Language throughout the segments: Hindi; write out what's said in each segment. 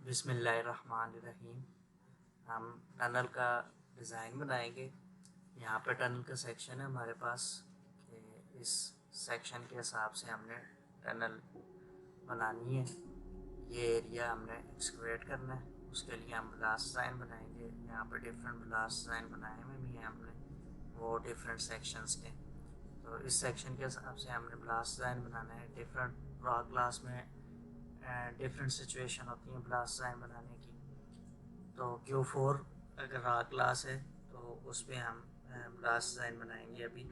बिस्मिल्लाहिर्रहमानिर्रहीम। हम टनल का डिज़ाइन बनाएंगे। यहाँ पे टनल का सेक्शन है हमारे पास कि इस सेक्शन के हिसाब से हमने टनल बनानी है। ये एरिया हमने एक्सकवेट करना है, उसके लिए हम ब्लास्ट डिज़ाइन बनाएंगे। यहाँ पे डिफरेंट ब्लास्ट डिज़ाइन बनाए हुए भी हैं हमने, वो डिफरेंट सेक्शंस के। तो इस सेक्शन के हिसाब से हमने ब्लास्ट डिज़ाइन बनाना है। डिफरेंट रॉक क्लास में डिफरेंट सिचुएशन होती हैं ब्लास्ट डिज़ाइन बनाने की। तो Q4 अगर रॉक क्लास है तो उस पर हम ब्लास्ट डिज़ाइन बनाएंगे। अभी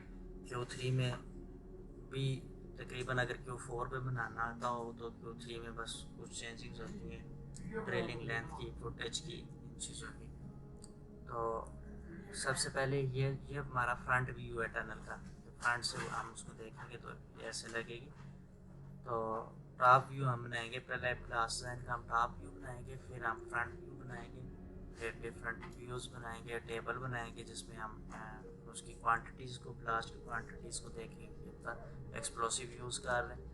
Q3 में भी तकरीबन अगर Q4 पे बनाना आता हो तो Q3 में बस कुछ चेंजिंग्स होती हैं ड्रिलिंग लेंथ की, फुटेज की, इन चीज़ों की। तो सबसे पहले ये हमारा फ्रंट व्यू है टनल का। फ्रंट से हम उसको देखेंगे तो ऐसे लगेगी। तो टॉप व्यू हम बनाएंगे, पहले ब्लास्ट डिज़ाइन का हम टॉप व्यू बनाएंगे, फिर हम फ्रंट व्यू बनाएंगे, फिर डिफरेंट व्यूज़ बनाएंगे, टेबल बनाएंगे जिसमें हम उसकी क्वांटिटीज़ को, ब्लास्ट की क्वांटिटीज़ को देखेंगे कितना एक्सप्लोसिव यूज़ कर रहे हैं।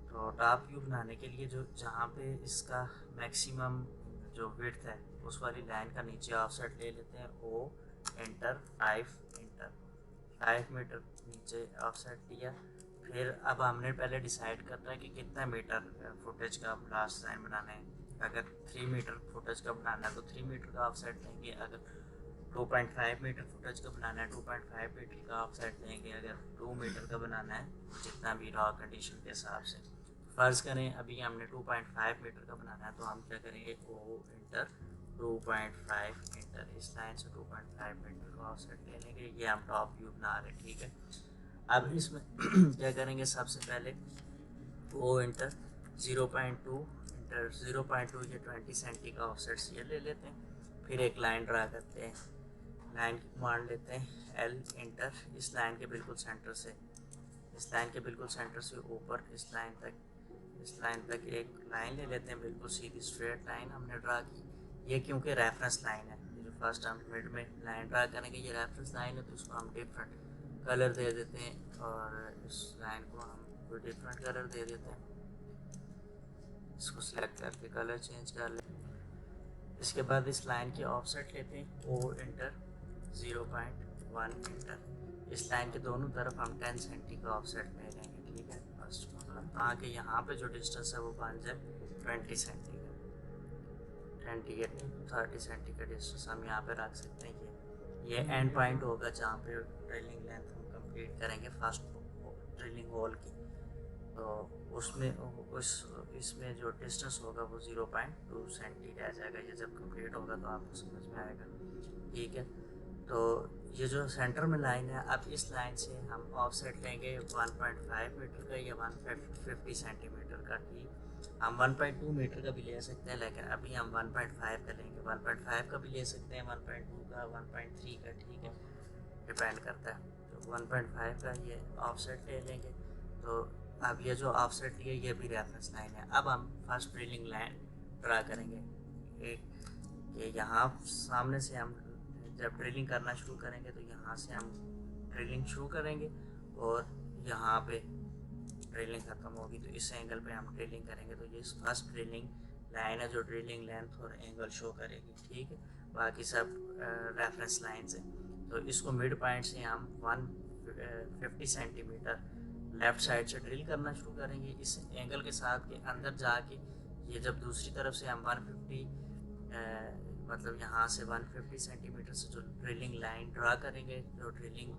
तो टॉप व्यू बनाने के लिए जो जहाँ पे इसका मैक्सिमम जो विड्थ है उस वाली लाइन का नीचे ऑफसेट ले लेते हैं। ओ एंटर 5 मीटर नीचे ऑफसेट दिया। फिर अब हमने पहले डिसाइड करना है कि कितना मीटर फुटेज का ब्लास्ट डिज़ाइन बनाना है। अगर 3 मीटर फुटेज का बनाना है तो 3 मीटर का ऑफसेट लेंगे। अगर 2.5 मीटर फुटेज का बनाना है 2.5 मीटर का ऑफसेट लेंगे। अगर 2 मीटर का बनाना है जितना भी रॉ कंडीशन के हिसाब से। फ़र्ज़ करें अभी हमने 2.5 मीटर का बनाना है तो हम क्या करेंगे, ओ इंटर 2.5 मीटर, इस लाइन से 2.5 मीटर का ऑफसेट ले लेंगे। ये हम टॉप व्यू बना रहे हैं, ठीक है। अब इसमें क्या करेंगे, सबसे पहले ओ इंटर 0.2 इंटर 0.2 ये 20 सेंटी का ऑफसेट ये ले लेते हैं। फिर एक लाइन ड्रा करते हैं, लाइन की कमांड लेते हैं एल इंटर, इस लाइन के बिल्कुल सेंटर से, इस लाइन के बिल्कुल सेंटर से ऊपर इस लाइन तक एक लाइन ले लेते हैं, बिल्कुल सीधी स्ट्रेट लाइन हमने ड्रा की। ये क्योंकि रेफरेंस लाइन है, ये जो फर्स्ट हम मिड में लाइन ड्रा करेंगे ये रेफरेंस लाइन है, तो इसको हम डिफरेंट कलर दे देते हैं और इस लाइन को हम कोई डिफरेंट कलर दे देते हैं। इसको सिलेक्ट करके कलर चेंज कर लेते हैं। इसके बाद इस लाइन की ऑफसेट लेते हैं, ओ इंटर 0.1 इंटर, इस लाइन के दोनों तरफ हम 10 सेंटी का ऑफसेट ले लेंगे, ठीक है। फर्स्ट ताकि यहाँ पे जो डिस्टेंस है वो बन जाए 20 सेंटी का, 20 या 30 सेंटी का डिस्टेंस हम यहाँ पे रख सकते हैं। ये एंड पॉइंट होगा जहाँ पे ड्रिलिंग लेंथ हम कंप्लीट करेंगे फर्स्ट ड्रिलिंग होल की। तो उसमें उस इसमें जो डिस्टेंस होगा वो 0.2 सेंटी रह जाएगा। ये जब कंप्लीट होगा तो आपको समझ में आएगा, ठीक है। तो ये जो सेंटर में लाइन है, अब इस लाइन से हम ऑफसेट लेंगे 1.5 मीटर का या 150 सेंटीमीटर का, ठीक। हम 1.2 मीटर का भी ले सकते हैं, लेकिन अभी हम 1.5 का लेंगे। 1.5 का भी ले सकते हैं, 1.2 का, 1.3 का, ठीक है, डिपेंड करता है। तो 1.5 का ये ऑफसेट ले लेंगे। तो अब ये जो ऑफसेट लिए ये भी रेफरेंस लाइन है। अब हम फर्स्ट ड्रिलिंग लाइन ड्रा करेंगे, एक कि यहाँ सामने से हम जब ड्रिलिंग करना शुरू करेंगे तो यहाँ से हम ड्रिलिंग शुरू करेंगे और यहाँ पे ड्रिलिंग ख़त्म होगी, तो इस एंगल पे हम ड्रिलिंग करेंगे। तो ये फर्स्ट ड्रिलिंग लाइन है जो ड्रिलिंग लेंथ और एंगल शो करेगी, ठीक है। बाकी सब रेफरेंस लाइन से। तो इसको मिड पॉइंट से हम 150 सेंटीमीटर लेफ़्ट साइड से ड्रिल करना शुरू करेंगे इस एंगल के साथ के अंदर जाके। ये जब दूसरी तरफ से हम 150 मतलब यहाँ से 150 सेंटीमीटर से जो ड्रिलिंग लाइन ड्रा करेंगे, जो ड्रिलिंग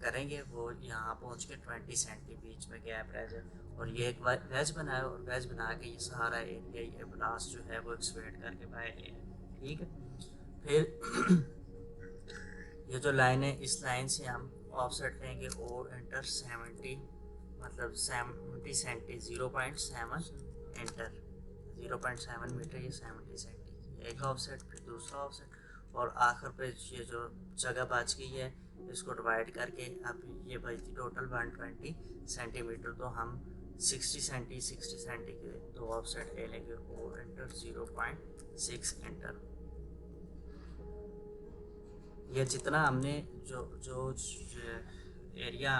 करेंगे वो यहाँ पहुँच के 20 सेंटी बीच में गैप रह जाए। और ये एक वेज बनाए और वेज बना के ये सारा एरिया ये ब्लास्ट जो है वो एक्सवेट करके बाहर ले आए, ठीक है। फिर ये जो लाइन है इस लाइन से हम ऑफसेट लेंगे और इंटर 70 मतलब 70 सेंटी 0.7 इंटर 0.7 मीटर, ये 70 सेंटी एक ऑफसेट, फिर दूसरा ऑफसेट और आखिर पे ये जो जगह बच गई है इसको डिवाइड करके अब ये बचती टोटल 120 सेंटीमीटर। तो हम 60 सेंटी के दो ऑफसेट ले लेंगे और इंटर 0.6 इंटर। ये जितना हमने जो जो एरिया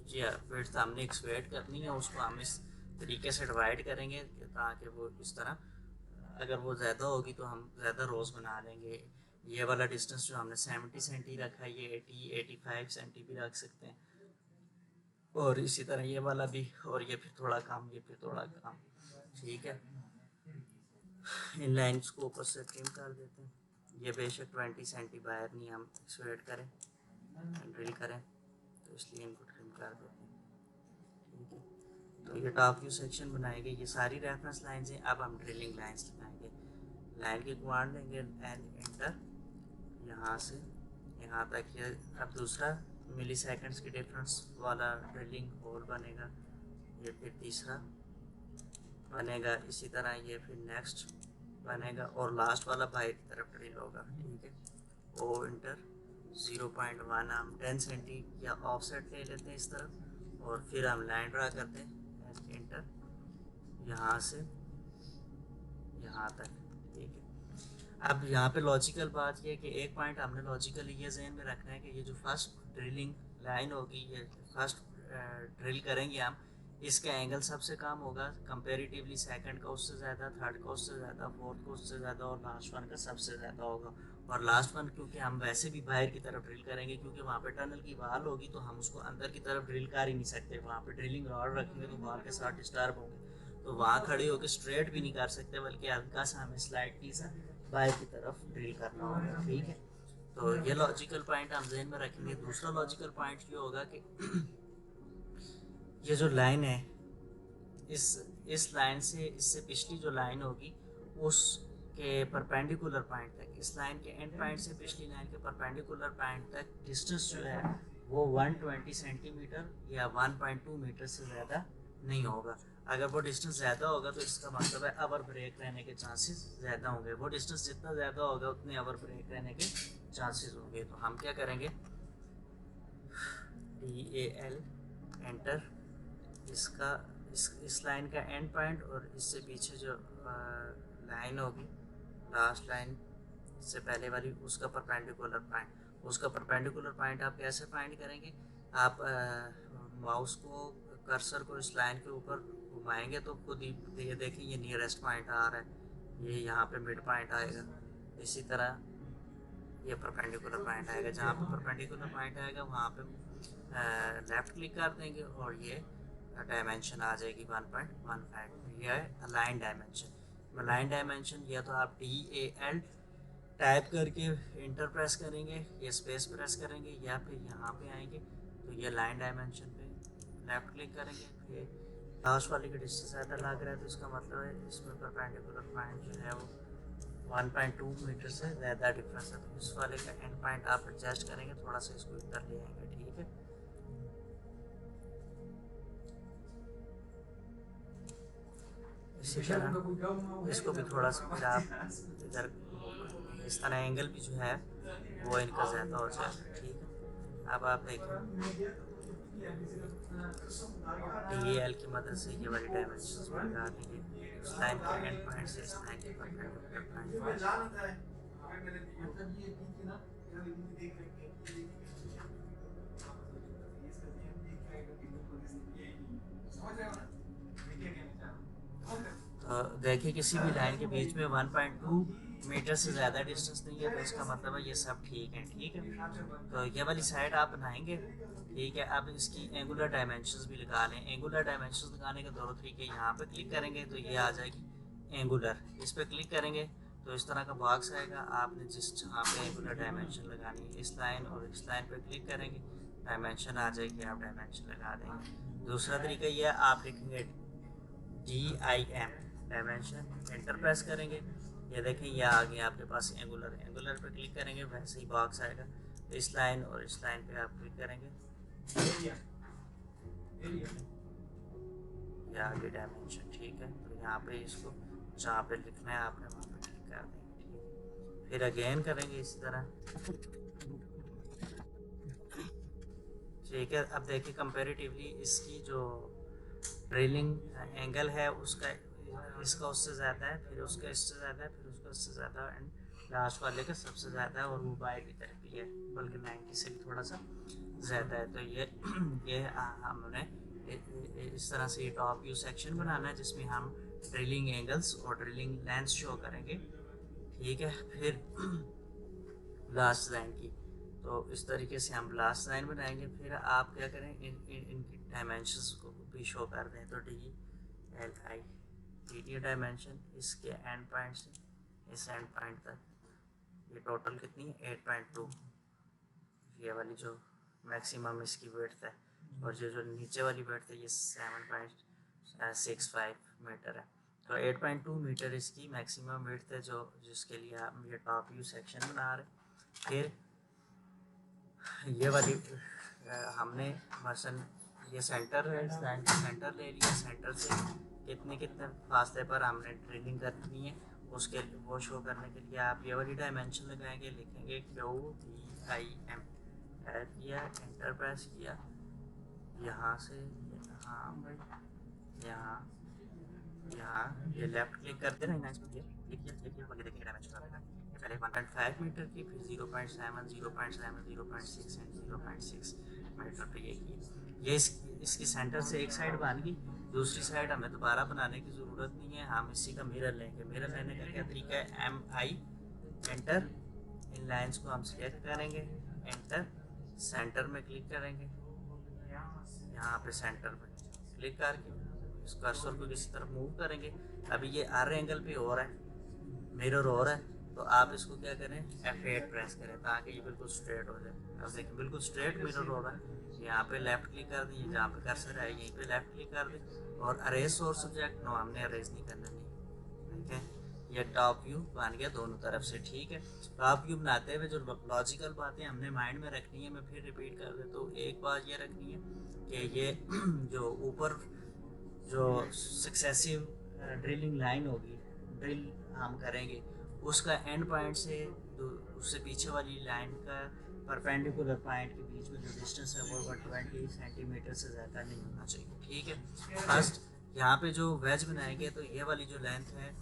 जी विड्थ हमने एक्सपेक्ट करनी है उसको हम इस तरीके से डिवाइड करेंगे ताकि वो इस तरह अगर वो ज़्यादा होगी तो हम ज़्यादा रोज़ बना लेंगे। ये वाला डिस्टेंस जो हमने 70 सेंटी रखा है ये 80-85 सेंटी भी रख सकते हैं, और इसी तरह ये वाला भी, और ये फिर थोड़ा कम, ये फिर थोड़ा कम। ठीक है, इन लाइन्स को ऊपर से ट्रिम कर देते हैं। ये बेशक 20 सेंटी बाहर नहीं हम एक्सपेक्ट करें, ड्रिल करें, तो इसलिए इनको ट्रिम कर देते हैं। ठीक है, तो ये टॉप व्यू सेक्शन बनाएंगे, ये सारी रेफरेंस लाइन्स हैं। अब हम ड्रिलिंग लाइन्स लगाएंगे। लाइन की कमांड लेंगे एंड एंटर, यहाँ से यहाँ तक ये अब दूसरा मिली सेकेंड्स की डिफरेंस वाला ड्रिलिंग होल बनेगा, ये फिर तीसरा बनेगा, इसी तरह ये फिर नेक्स्ट बनेगा, और लास्ट वाला बाहर की तरफ ड्रिल होगा। ठीक है, ओ इंटर 0.1 हम 10 सेंटी या ऑफसेट ले लेते हैं इस तरफ, और फिर हम लाइन ड्रा करते हैं इंटर, यहाँ से यहाँ तक। ठीक है, अब यहाँ पे लॉजिकल बात ये है कि एक पॉइंट हमने लॉजिकली ये जहन में रखना है कि ये जो फर्स्ट ड्रिलिंग लाइन होगी, ये फर्स्ट ड्रिल करेंगे हम, इसका एंगल सबसे कम होगा कंपेरेटिवली, सेकंड का उससे ज़्यादा, थर्ड का उससे ज़्यादा, फोर्थ का उससे ज़्यादा, और लास्ट वन का सबसे ज़्यादा होगा। और लास्ट वन क्योंकि हम वैसे भी बाहर की तरफ ड्रिल करेंगे, क्योंकि वहाँ पे टनल की वाल होगी तो हम उसको अंदर की तरफ ड्रिल कर ही नहीं सकते। वहाँ पे ड्रिलिंग रॉड रखेंगे तो वाल के साथ डिस्टर्ब होंगे, तो वहाँ खड़े होकर स्ट्रेट भी नहीं कर सकते, बल्कि हल्का सा हमें स्लाइडली सा बाहर की तरफ ड्रिल करना होगा। ठीक है, तो ये लॉजिकल पॉइंट हम जहन में रखेंगे। दूसरा लॉजिकल पॉइंट ये होगा कि ये जो लाइन है, इस लाइन से इससे पिछली जो लाइन होगी उसके परपेंडिकुलर पॉइंट तक, इस लाइन के एंड पॉइंट से पिछली लाइन के परपेंडिकुलर पॉइंट तक डिस्टेंस जो है वो 120 सेंटीमीटर या 1.2 मीटर से ज़्यादा नहीं होगा। अगर वो डिस्टेंस ज़्यादा होगा तो इसका मतलब है अवर ब्रेक रहने के चांसेस ज़्यादा होंगे। वो डिस्टेंस जितना ज़्यादा होगा उतने अवर ब्रेक रहने के चांसेस होंगे। तो हम क्या करेंगे, DAL एंटर, इसका इस लाइन का एंड पॉइंट और इससे पीछे जो लाइन होगी लास्ट लाइन से पहले वाली, उसका परपेंडिकुलर पॉइंट, उसका परपेंडिकुलर पॉइंट आप कैसे फाइंड करेंगे, आप माउस को कर्सर को इस लाइन के ऊपर घुमाएंगे तो खुद ही ये देखें ये नियरेस्ट पॉइंट आ रहा है, ये यहाँ पे मिड पॉइंट आएगा। इसी तरह ये परपेंडिकुलर पॉइंट आएगा, जहाँ पे परपेंडिकुलर पॉइंट आएगा वहाँ पे लेफ़्ट क्लिक कर देंगे और ये डायमेंशन आ जाएगी 1.15। ये है अलाइन डायमेंशन। अलाइन डायमेंशन या तो आप DAL टाइप करके इंटर प्रेस करेंगे या स्पेस प्रेस करेंगे, या फिर यहाँ पे आएंगे तो ये लाइन डायमेंशन पे लेफ़्ट क्लिक करेंगे। फिर लास्ट वाले के डिस्टेंस ज़्यादा लग रहा है तो इसका मतलब है इसमें परपेंडिकुलर पॉइंट जो है वो 1.2 मीटर से ज़्यादा डिफरेंस है, तो इस वाले का एंड पॉइंट आप एडजस्ट करेंगे, थोड़ा सा इसको इधर ले आएंगे। ठीक है, इसी तरह इसको भी थोड़ा सा फिर आप इधर इस तरह एंगल भी जो है वो इनका ज़्यादा हो जाएगा। ठीक है, अब आप देखें DAL की मदद से ये वाली डायमेंशंस लगा देंगे उस लाइन के एंड पॉइंट से इस लाइन के परपेंडिकुलर पॉइंट। देखिए किसी भी लाइन के बीच में 1.2 मीटर से ज़्यादा डिस्टेंस नहीं है, तो इसका मतलब है ये सब ठीक है। ठीक है, तो ये वाली साइड आप बनाएंगे। ठीक है, अब इसकी एंगुलर डायमेंशंस भी लगा लें। एंगुलर डायमेंशंस लगाने के दो तरीके, यहाँ पे क्लिक करेंगे तो ये आ जाएगी एंगुलर, इस पर क्लिक करेंगे तो इस तरह का बॉक्स आएगा। आपने जिस जहाँ पे एंगुलर डायमेंशन लगानी है इस लाइन और इस लाइन पे क्लिक करेंगे, डायमेंशन आ जाएगी, आप डायमेंशन लगा देंगे। दूसरा तरीका ये है, आप लिखेंगे DIM डायमेंशन, एंटर प्रेस करेंगे, ये देखें ये आ गया आपके पास एंगुलर। एंगुलर पे क्लिक करेंगे वैसे ही बॉक्स आएगा, तो इस लाइन और इस लाइन पे आप क्लिक करेंगे, ये आगे डायमेंशन। ठीक है, तो यहाँ पे इसको जहाँ पे लिखना है आपने वहाँ पे क्लिक कर देंगे। ठीक है, फिर अगेन करेंगे इसी तरह। ठीक है, अब देखिए कंपेरेटिवली इसकी जो ड्रिलिंग एंगल है उसका इसका उससे ज़्यादा है, फिर उसका इससे ज़्यादा है, फिर उसका इससे ज़्यादा, एंड लास्ट वाले का सबसे ज़्यादा है, और वो बाहर की तरफ भी है, बल्कि 90 से भी थोड़ा सा ज़्यादा है। तो ये हमने इस तरह से ये टॉप व्यू सेक्शन बनाना है जिसमें हम ड्रिलिंग एंगल्स और ड्रिलिंग लेंथ शो करेंगे, ठीक है। फिर ब्लास्ट लाइन की, तो इस तरीके से हम ब्लास्ट लाइन बनाएंगे। फिर आप क्या करें, इनकी डायमेंशंस को भी शो कर दें। तो D L I D D dimension इसके एंड पॉइंट से इस एंड पॉइंट तक, ये टोटल कितनी है 8.2, ये वाली जो मैक्सिमम इसकी विड्थ है, और ये जो नीचे वाली विड्थ है ये 7.65 मीटर है। तो 8.2 मीटर इसकी मैक्सिमम विड्थ है, जो जिसके लिए हम ये टॉप व्यू सेक्शन बना रहे हैं। फिर ये वाली हमने मसन ये सेंटर है, सेंटर ले लिया, सेंटर से कितने कितने फासले पर हमने ड्रिलिंग करनी है उसके वो शो करने के लिए आप ये वाली डायमेंशन लगाएंगे, लिखेंगे QVIM, ऐड किया, एंटर प्रेस किया, यहाँ से हाँ भाई यहाँ ये लेफ्ट क्लिक करते ना, क्लिक किया देखिए डायमेंशन पहले 1.5 मीटर की, फिर 0.7, 0.7, 0.6 एंड 0.6 मीटर पे ये किया। ये इसकी सेंटर से एक साइड बन गई, दूसरी साइड हमें दोबारा बनाने की ज़रूरत नहीं है, हम इसी का मिरर लेंगे। मिरर लेने का क्या तरीका है, MI एंटर, इन लाइंस को हम सिलेक्ट करेंगे, एंटर, सेंटर में क्लिक करेंगे, यहाँ पे सेंटर में क्लिक करके इस कर्सर को किसी तरफ मूव करेंगे। अभी ये R एंगल पे हो रहा है, मिरर हो रहा है, तो आप इसको क्या करें, F8 प्रेस करें ताकि ये बिल्कुल स्ट्रेट हो जाए। अब देखिए बिल्कुल स्ट्रेट मिरर हो रहा है। यहाँ पे लेफ्ट क्लिक कर दें, जहाँ पे कर्सर है यहीं पे लेफ्ट क्लिक कर दें, और अरेज सोर्स सब्जेक्ट, नो हमने अरेज नहीं करना, नहीं, ठीक है। ये टॉप व्यू बन गया दोनों तरफ से, ठीक है। टॉप व्यू बनाते हुए जो लॉजिकल बातें हमने माइंड में रखनी है, मैं फिर रिपीट कर देता हूँ। एक बात ये रखनी है कि ये जो ऊपर जो सक्सेसिव ड्रिलिंग लाइन होगी, ड्रिल हम करेंगे, उसका एंड पॉइंट से उससे पीछे वाली लाइन का परपेंडिकुलर पॉइंट के बीच में जो डिस्टेंस है वो 120 सेंटीमीटर से ज़्यादा नहीं होना चाहिए, ठीक है। फर्स्ट यहाँ पे जो वेज बनाएंगे, तो ये वाली जो लेंथ है,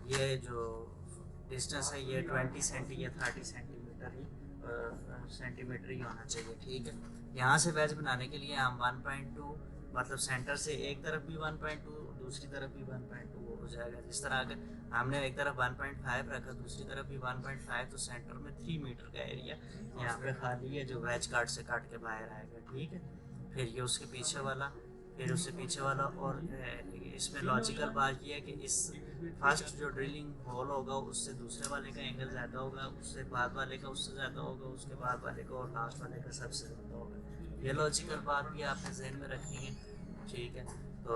ये जो डिस्टेंस है, ये 20 सेंटी या 30 सेंटीमीटर ही होना चाहिए, ठीक है। यहाँ से वेज बनाने के लिए हम 1.2, मतलब सेंटर से एक तरफ भी 1.2, दूसरी तरफ भी 1.2 हो जाएगा। जिस तरह अगर हमने एक तरफ 1.5 रखा, दूसरी तरफ भी 1.5, तो सेंटर में 3 मीटर का एरिया यहाँ पे खाली है जो वेज कार्ड से काट के बाहर आएगा, ठीक है। फिर ये उसके पीछे वाला, फिर उससे पीछे वाला, और इसमें लॉजिकल बात यह है कि इस फर्स्ट जो ड्रिलिंग होल होगा उससे दूसरे वाले का एंगल ज़्यादा होगा, उससे बाद वाले का उससे ज़्यादा होगा, उसके बाद वाले का और लास्ट वाले का सबसे ज़्यादा होगा। ये लॉजिकल बात भी आपने जहन में रखनी है, ठीक है। तो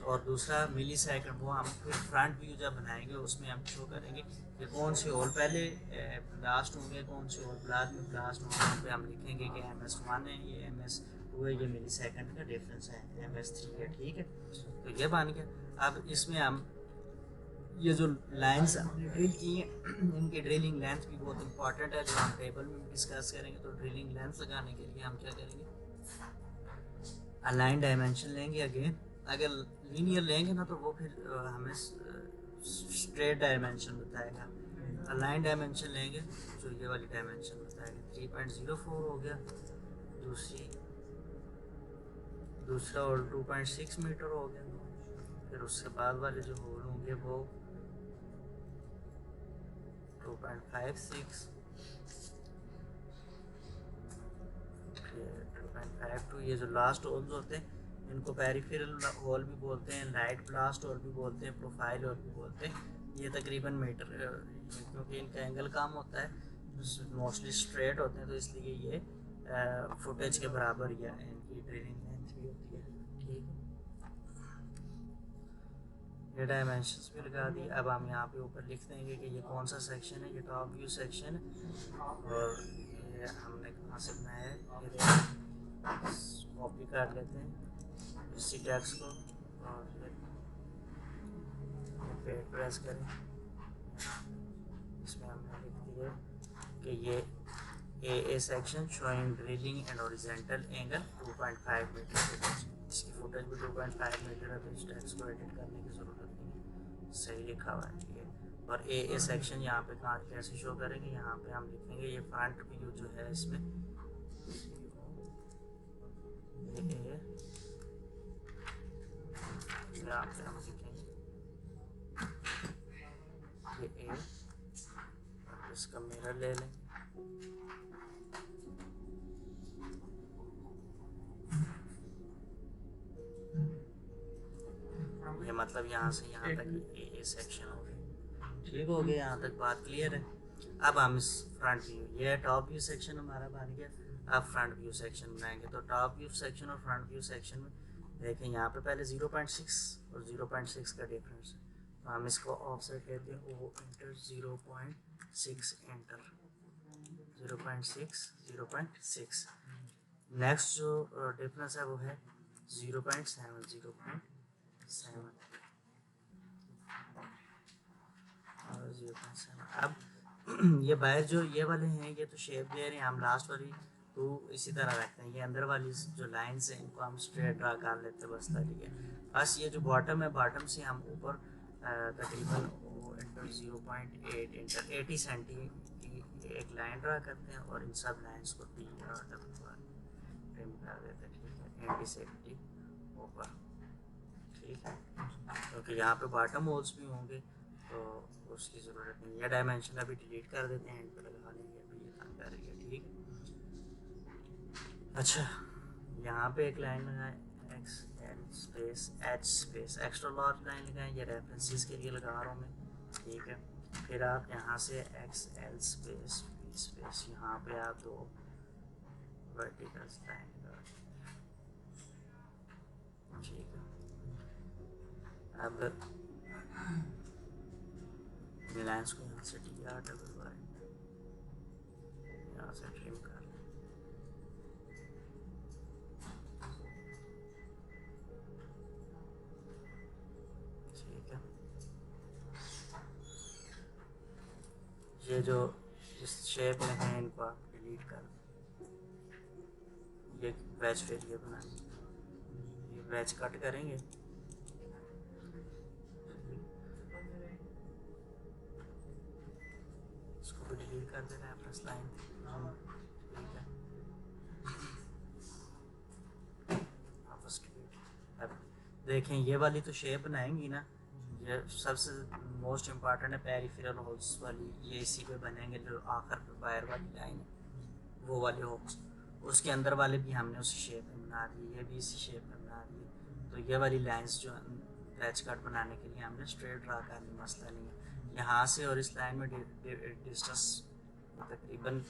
और दूसरा मिली सेकंड, वो हम फिर फ्रंट व्यू जब बनाएंगे उसमें हम शो करेंगे कि कौन से होल पहले ब्लास्ट होंगे, कौन से होल बाद में ब्लास्ट होंगे। वहाँ पे हम लिखेंगे कि MS1 है, ये MS2 है, ये मिली सेकंड का डिफरेंस है, MS3 है, ठीक है। तो ये बन गया। अब इसमें हम ये जो लाइंस हमने ड्रिल की हैं, इनकी ड्रिलिंग लेंथ भी बहुत इंपॉर्टेंट है, जो हम टेबल में डिस्कस करेंगे। तो ड्रिलिंग लेंथ लगाने के लिए हम क्या करेंगे, अलाइन डायमेंशन लेंगे। अगेन अगर लीनियर लेंगे ना तो वो फिर हमें स्ट्रेट डायमेंशन बताएगा। अलाइन डायमेंशन लेंगे जो ये वाली डायमेंशन बताएगा, 3.04 हो गया, दूसरा और 2.6 मीटर हो गया। फिर उसके बाद वाले जो होल होंगे वो 2.56, 2.52। ये जो लास्ट होल्स होते हैं इनको पेरिफेरल होल भी बोलते हैं, लाइट ब्लास्ट होल भी बोलते हैं, प्रोफाइल होल भी बोलते हैं। ये तकरीबन मीटर, क्योंकि इनका एंगल कम होता है, मोस्टली स्ट्रेट होते हैं, तो इसलिए ये फुटेज के बराबर या इनकी ड्रिलिंग लेंथ भी होती है, ठीक है। ये डायमेंशंस भी लगा दी। अब हम यहाँ पे ऊपर लिख देंगे कि ये कौन सा सेक्शन है, ये टॉप व्यू सेक्शन है, और ये हमने कहाँ से बनाया है, ये कॉपी कर लेते हैं इसी टेक्स्ट को, और फिर प्रेस करें। इसमें हमने लिख दिया कि ये a section showing drilling and horizontal angle 2.5 metre. इसकी फुटेज भी 2.5 मीटर है, तो इस टेक्स्ट को एडिट करने की ज़रूरत नहीं है, सही लिखा हुआ है ये। और ए सेक्शन यहाँ पे कहाँ कैसे शो करेंगे, यहाँ पे हम लिखेंगे ये फ्रंट व्यू जो है इसमें यहाँ पे हम लिखेंगे ये ए और इसका मिरर ले लेंगे। ये मतलब यहाँ से यहाँ तक ए सेक्शन हो गया। ठीक हो गया, यहाँ तक बात क्लियर है। अब हम इस फ्रंट व्यू, ये टॉप व्यू सेक्शन हमारा बन गया। अब फ्रंट व्यू सेक्शन बनाएंगे। तो टॉप व्यू सेक्शन और फ्रंट व्यू सेक्शन में देखें यहाँ पे पहले 0.6 और 0.6 का डिफरेंस है। तो हम इसको ऑफसेट लेते हैं, ओ इंटर 0.6 इंटर 0.6 0.6। नेक्स्ट जो डिफरेंस है वो है 0.7 0.7 और 0.7। अब ये बाहर जो ये वाले हैं ये तो शेप दे रहे हैं, हम लास्ट वाली तो इसी तरह रखते हैं। ये अंदर वाली जो लाइन्स हैं इनको हम स्ट्रेट ड्रा कर लेते हैं बस, ठीक है। बस ये जो बॉटम है, बॉटम से हम ऊपर तकरीबन इंटर 0.8 इंटर 80 सेंटी की एक लाइन ड्रा करते हैं और इन सब लाइन्स को ट्रिम कर देते हैं, ठीक है, 80 से 80 ऊपर, ठीक है। क्योंकि यहाँ पे बॉटम होल्स भी होंगे तो उसकी ज़रूरत नहीं है। डायमेंशन अभी डिलीट कर देते हैं, एंड पे लगा लेंगे, अभी ये काम करेंगे, ठीक है। अच्छा, यहाँ पे एक लाइन लगाएं, x l space H space extra large line लगाएं, ये रेफरेंसेस के लिए लगा रहा हूँ मैं, ठीक है। फिर आप यहाँ से x l space b space यहाँ पे आप दो वर्टिकल लाइन लगा, ठीक है। अब लाइन्स को यहाँ से टी आर डबल वाई यहाँ से ट्रिम कर लें, ठीक है। ये जो इस शेप में है इनको आप डिलीट कर दें। ये वेज फिर ये बनाएंगे, ये वेज कट करेंगे, इसको भी डिलीट कर देना है प्लस लाइन, ठीक है। वापस डिलीट। अब देखें ये वाली तो शेप बनाएंगी ना, ये सबसे मोस्ट इम्पॉर्टेंट है पेरिफेरल होल्स वाली, ये इसी पे बनेंगे जो आखिर पे बाहर वाली लाइन है वो वाले होल्स। उसके अंदर वाले भी हमने उसी शेप में बना दिए, ये भी इसी शेप में बना दिए। तो ये वाली लाइंस जो वेज कट बनाने के लिए हमने स्ट्रेट ड्रा करनी, मसला नहीं है। यहाँ से और इस लाइन में डिस्टेंस तकरीबन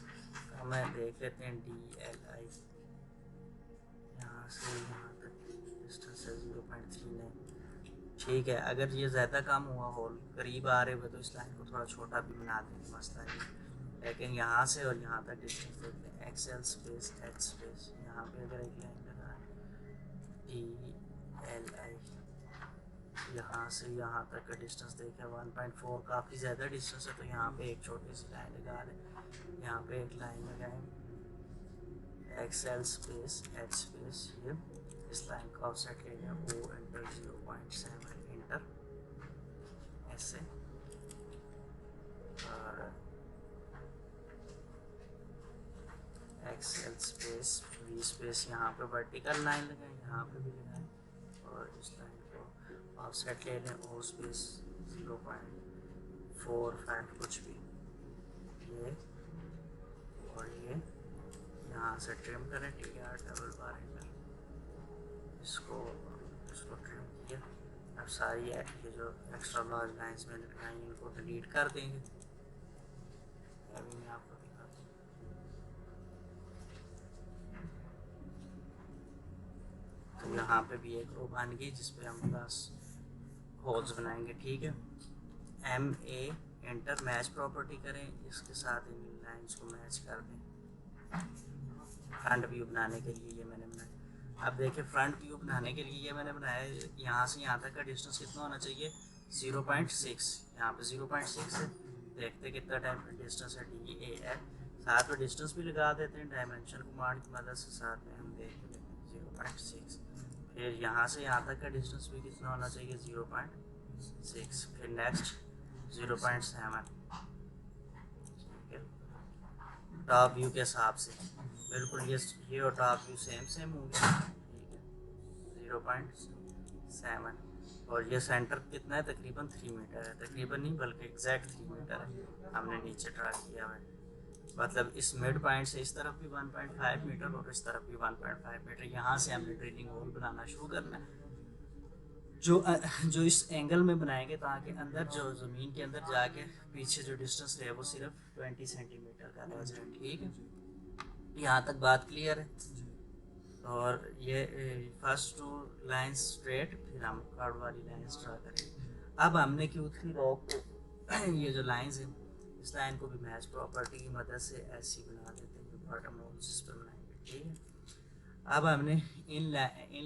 हमें देख लेते हैं DLI, यहाँ से यहाँ तक डिस्टेंस है 0.39, ठीक है। अगर ये ज़्यादा कम हुआ होल करीब आ रहे हुए तो इस लाइन को थोड़ा छोटा भी बना देंगे, मसला नहीं। लेकिन यहाँ से और यहाँ तक डिस्टेंस देखते हैं, एक्सएल स्पेस एच स्पेस, यहाँ पे अगर एक लाइन लगा DLI, यहाँ से यहाँ तक का डिस्टेंस देखें 1.4, काफ़ी ज़्यादा डिस्टेंस है। तो यहाँ पे एक छोटी सी लाइन लगा लें, यहाँ पे एक लाइन लगाएं, एक्सएल स्पेस एच स्पेस, ये इस लाइन का ऑफसेट ले लिया, ओ इंटर 0.7 इंटर ऐसे, और एक्सएल स्पेस वी स्पेस यहाँ पे वर्टिकल लाइन लगाएं, यहाँ पे भी लगाएं, और इस लाइन को ऑफसेट ले लें, ओ स्पेस 0.45 कुछ भी, ये और ये यहाँ से ट्रिम करें, TR डबल बार इंटर, इसको ट्रिम किया। अब सारी ये जो एक्स्ट्रा लार्ज लाइन्स मैंने बनाई इनको डिलीट कर देंगे। अभी मैं आपको दिखाता हूँ, तो यहाँ पे भी एक रो बन गई जिसपे हम प्लस होल्स बनाएंगे, ठीक है। MA एंटर मैच प्रॉपर्टी करें, इसके साथ इन लाइन्स को मैच कर दें। फ्रंट व्यू बनाने के लिए ये मैंने बनाया। अब देखिए फ्रंट व्यू बनाने के लिए ये मैंने बनाया, यहाँ से यहाँ तक का डिस्टेंस कितना होना चाहिए 0.6, यहाँ पे 0.6 है। देखते कितना टाइम डिस्टेंस है DAL, साथ में डिस्टेंस भी लगा देते हैं डायमेंशन कमांड की मदद से, साथ में हम देख लेते हैं 0.6। फिर यहाँ से यहाँ तक का डिस्टेंस भी कितना होना चाहिए 0.6, फिर नेक्स्ट 0.7, ठीक है। टॉप व्यू के हिसाब से बिल्कुल ये और टॉप व्यू सेम होंगे, ठीक है। 0.7 और ये सेंटर कितना है, तकरीबन 3 मीटर है, तकरीबन नहीं बल्कि एग्जैक्ट 3 मीटर है हमने नीचे ड्रा किया हुआ है। मतलब इस मिड पॉइंट से इस तरफ भी 1.5 मीटर और इस तरफ भी 1.5 मीटर, यहाँ से हमने ड्रिलिंग होल बनाना शुरू करना है जो इस एंगल में बनाएंगे ताकि अंदर जो ज़मीन के अंदर जाके पीछे जो डिस्टेंस रहे वो सिर्फ 20 सेंटीमीटर का रह जाए। ठीक है, यहाँ तक बात क्लियर है। और ये फर्स्ट टू लाइन स्ट्रेट, फिर हम कर्व वाली लाइंस ड्रा करेंगे। अब हमने Q3 रॉक को ये जो लाइंस हैं इस लाइन को भी मैच प्रॉपर्टी की मदद से ऐसी बना देते हैं जो बॉटम होल जिस पर बनाएंगे। ठीक है, अब हमने इन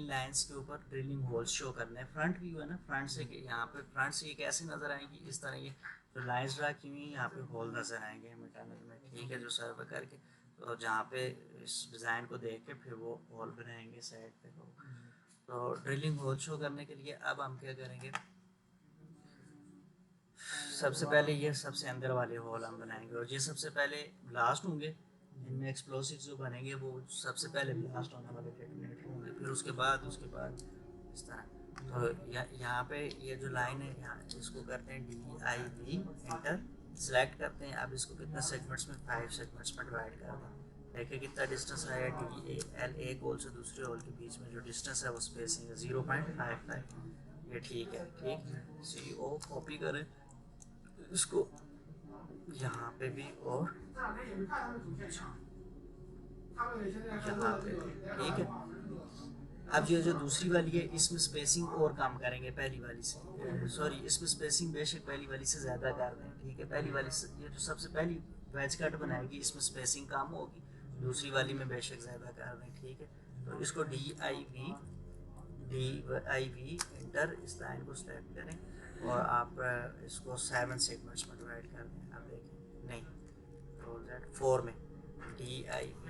लाइंस के ऊपर ड्रिलिंग होल्स शो करना है। फ्रंट व्यू है ना, फ्रंट से यहाँ पे फ्रंट से ये कैसे नज़र आएंगी, इस तरह ये जो लाइंस ड्रा की हुई यहाँ पे होल नज़र आएंगे हमें टनल में। ठीक है, जो सर्वे करके तो जहाँ पे इस डिज़ाइन को देख के फिर वो होल बनाएंगे साइड पे। तो ड्रिलिंग होल शो करने के लिए अब हम क्या करेंगे, सबसे पहले ये सबसे अंदर वाले होल हम बनाएंगे और ये सबसे पहले ब्लास्ट होंगे। इनमें एक्सप्लोसिव जो बनेंगे वो सबसे पहले ब्लास्ट होने वाले डेटोनेटर होंगे, फिर उसके बाद इस तरह। तो यहाँ पे ये जो लाइन है यहाँ इसको करते हैं DIV इंटर, सेलेक्ट करते हैं। अब इसको कितना सेगमेंट्स में, 5 सेगमेंट्स में डिवाइड कर दें। देखिए कितना डिस्टेंस आया, DAL एक होल से दूसरे होल के बीच में जो डिस्टेंस है वो स्पेसिंग है 0.55। ये ठीक है। ठीक, CO कॉपी करें इसको यहाँ पे भी और यहाँ पे भी। ठीक है, अब ये जो दूसरी वाली है इसमें स्पेसिंग और कम करेंगे पहली वाली से, सॉरी इसमें स्पेसिंग बेशक पहली वाली से ज़्यादा कर दें। ठीक है, पहली वाली से ये जो सबसे पहली वेज कट बनाएगी इसमें स्पेसिंग कम होगी, दूसरी वाली में बेशक ज़्यादा कर दें। ठीक है, तो इसको DIV इंटर इस लाइन को सेलेक्ट करें और आप इसको 7 सेगमेंट्स में डिवाइड कर दें। अब देखें नहीं, 4 में DIV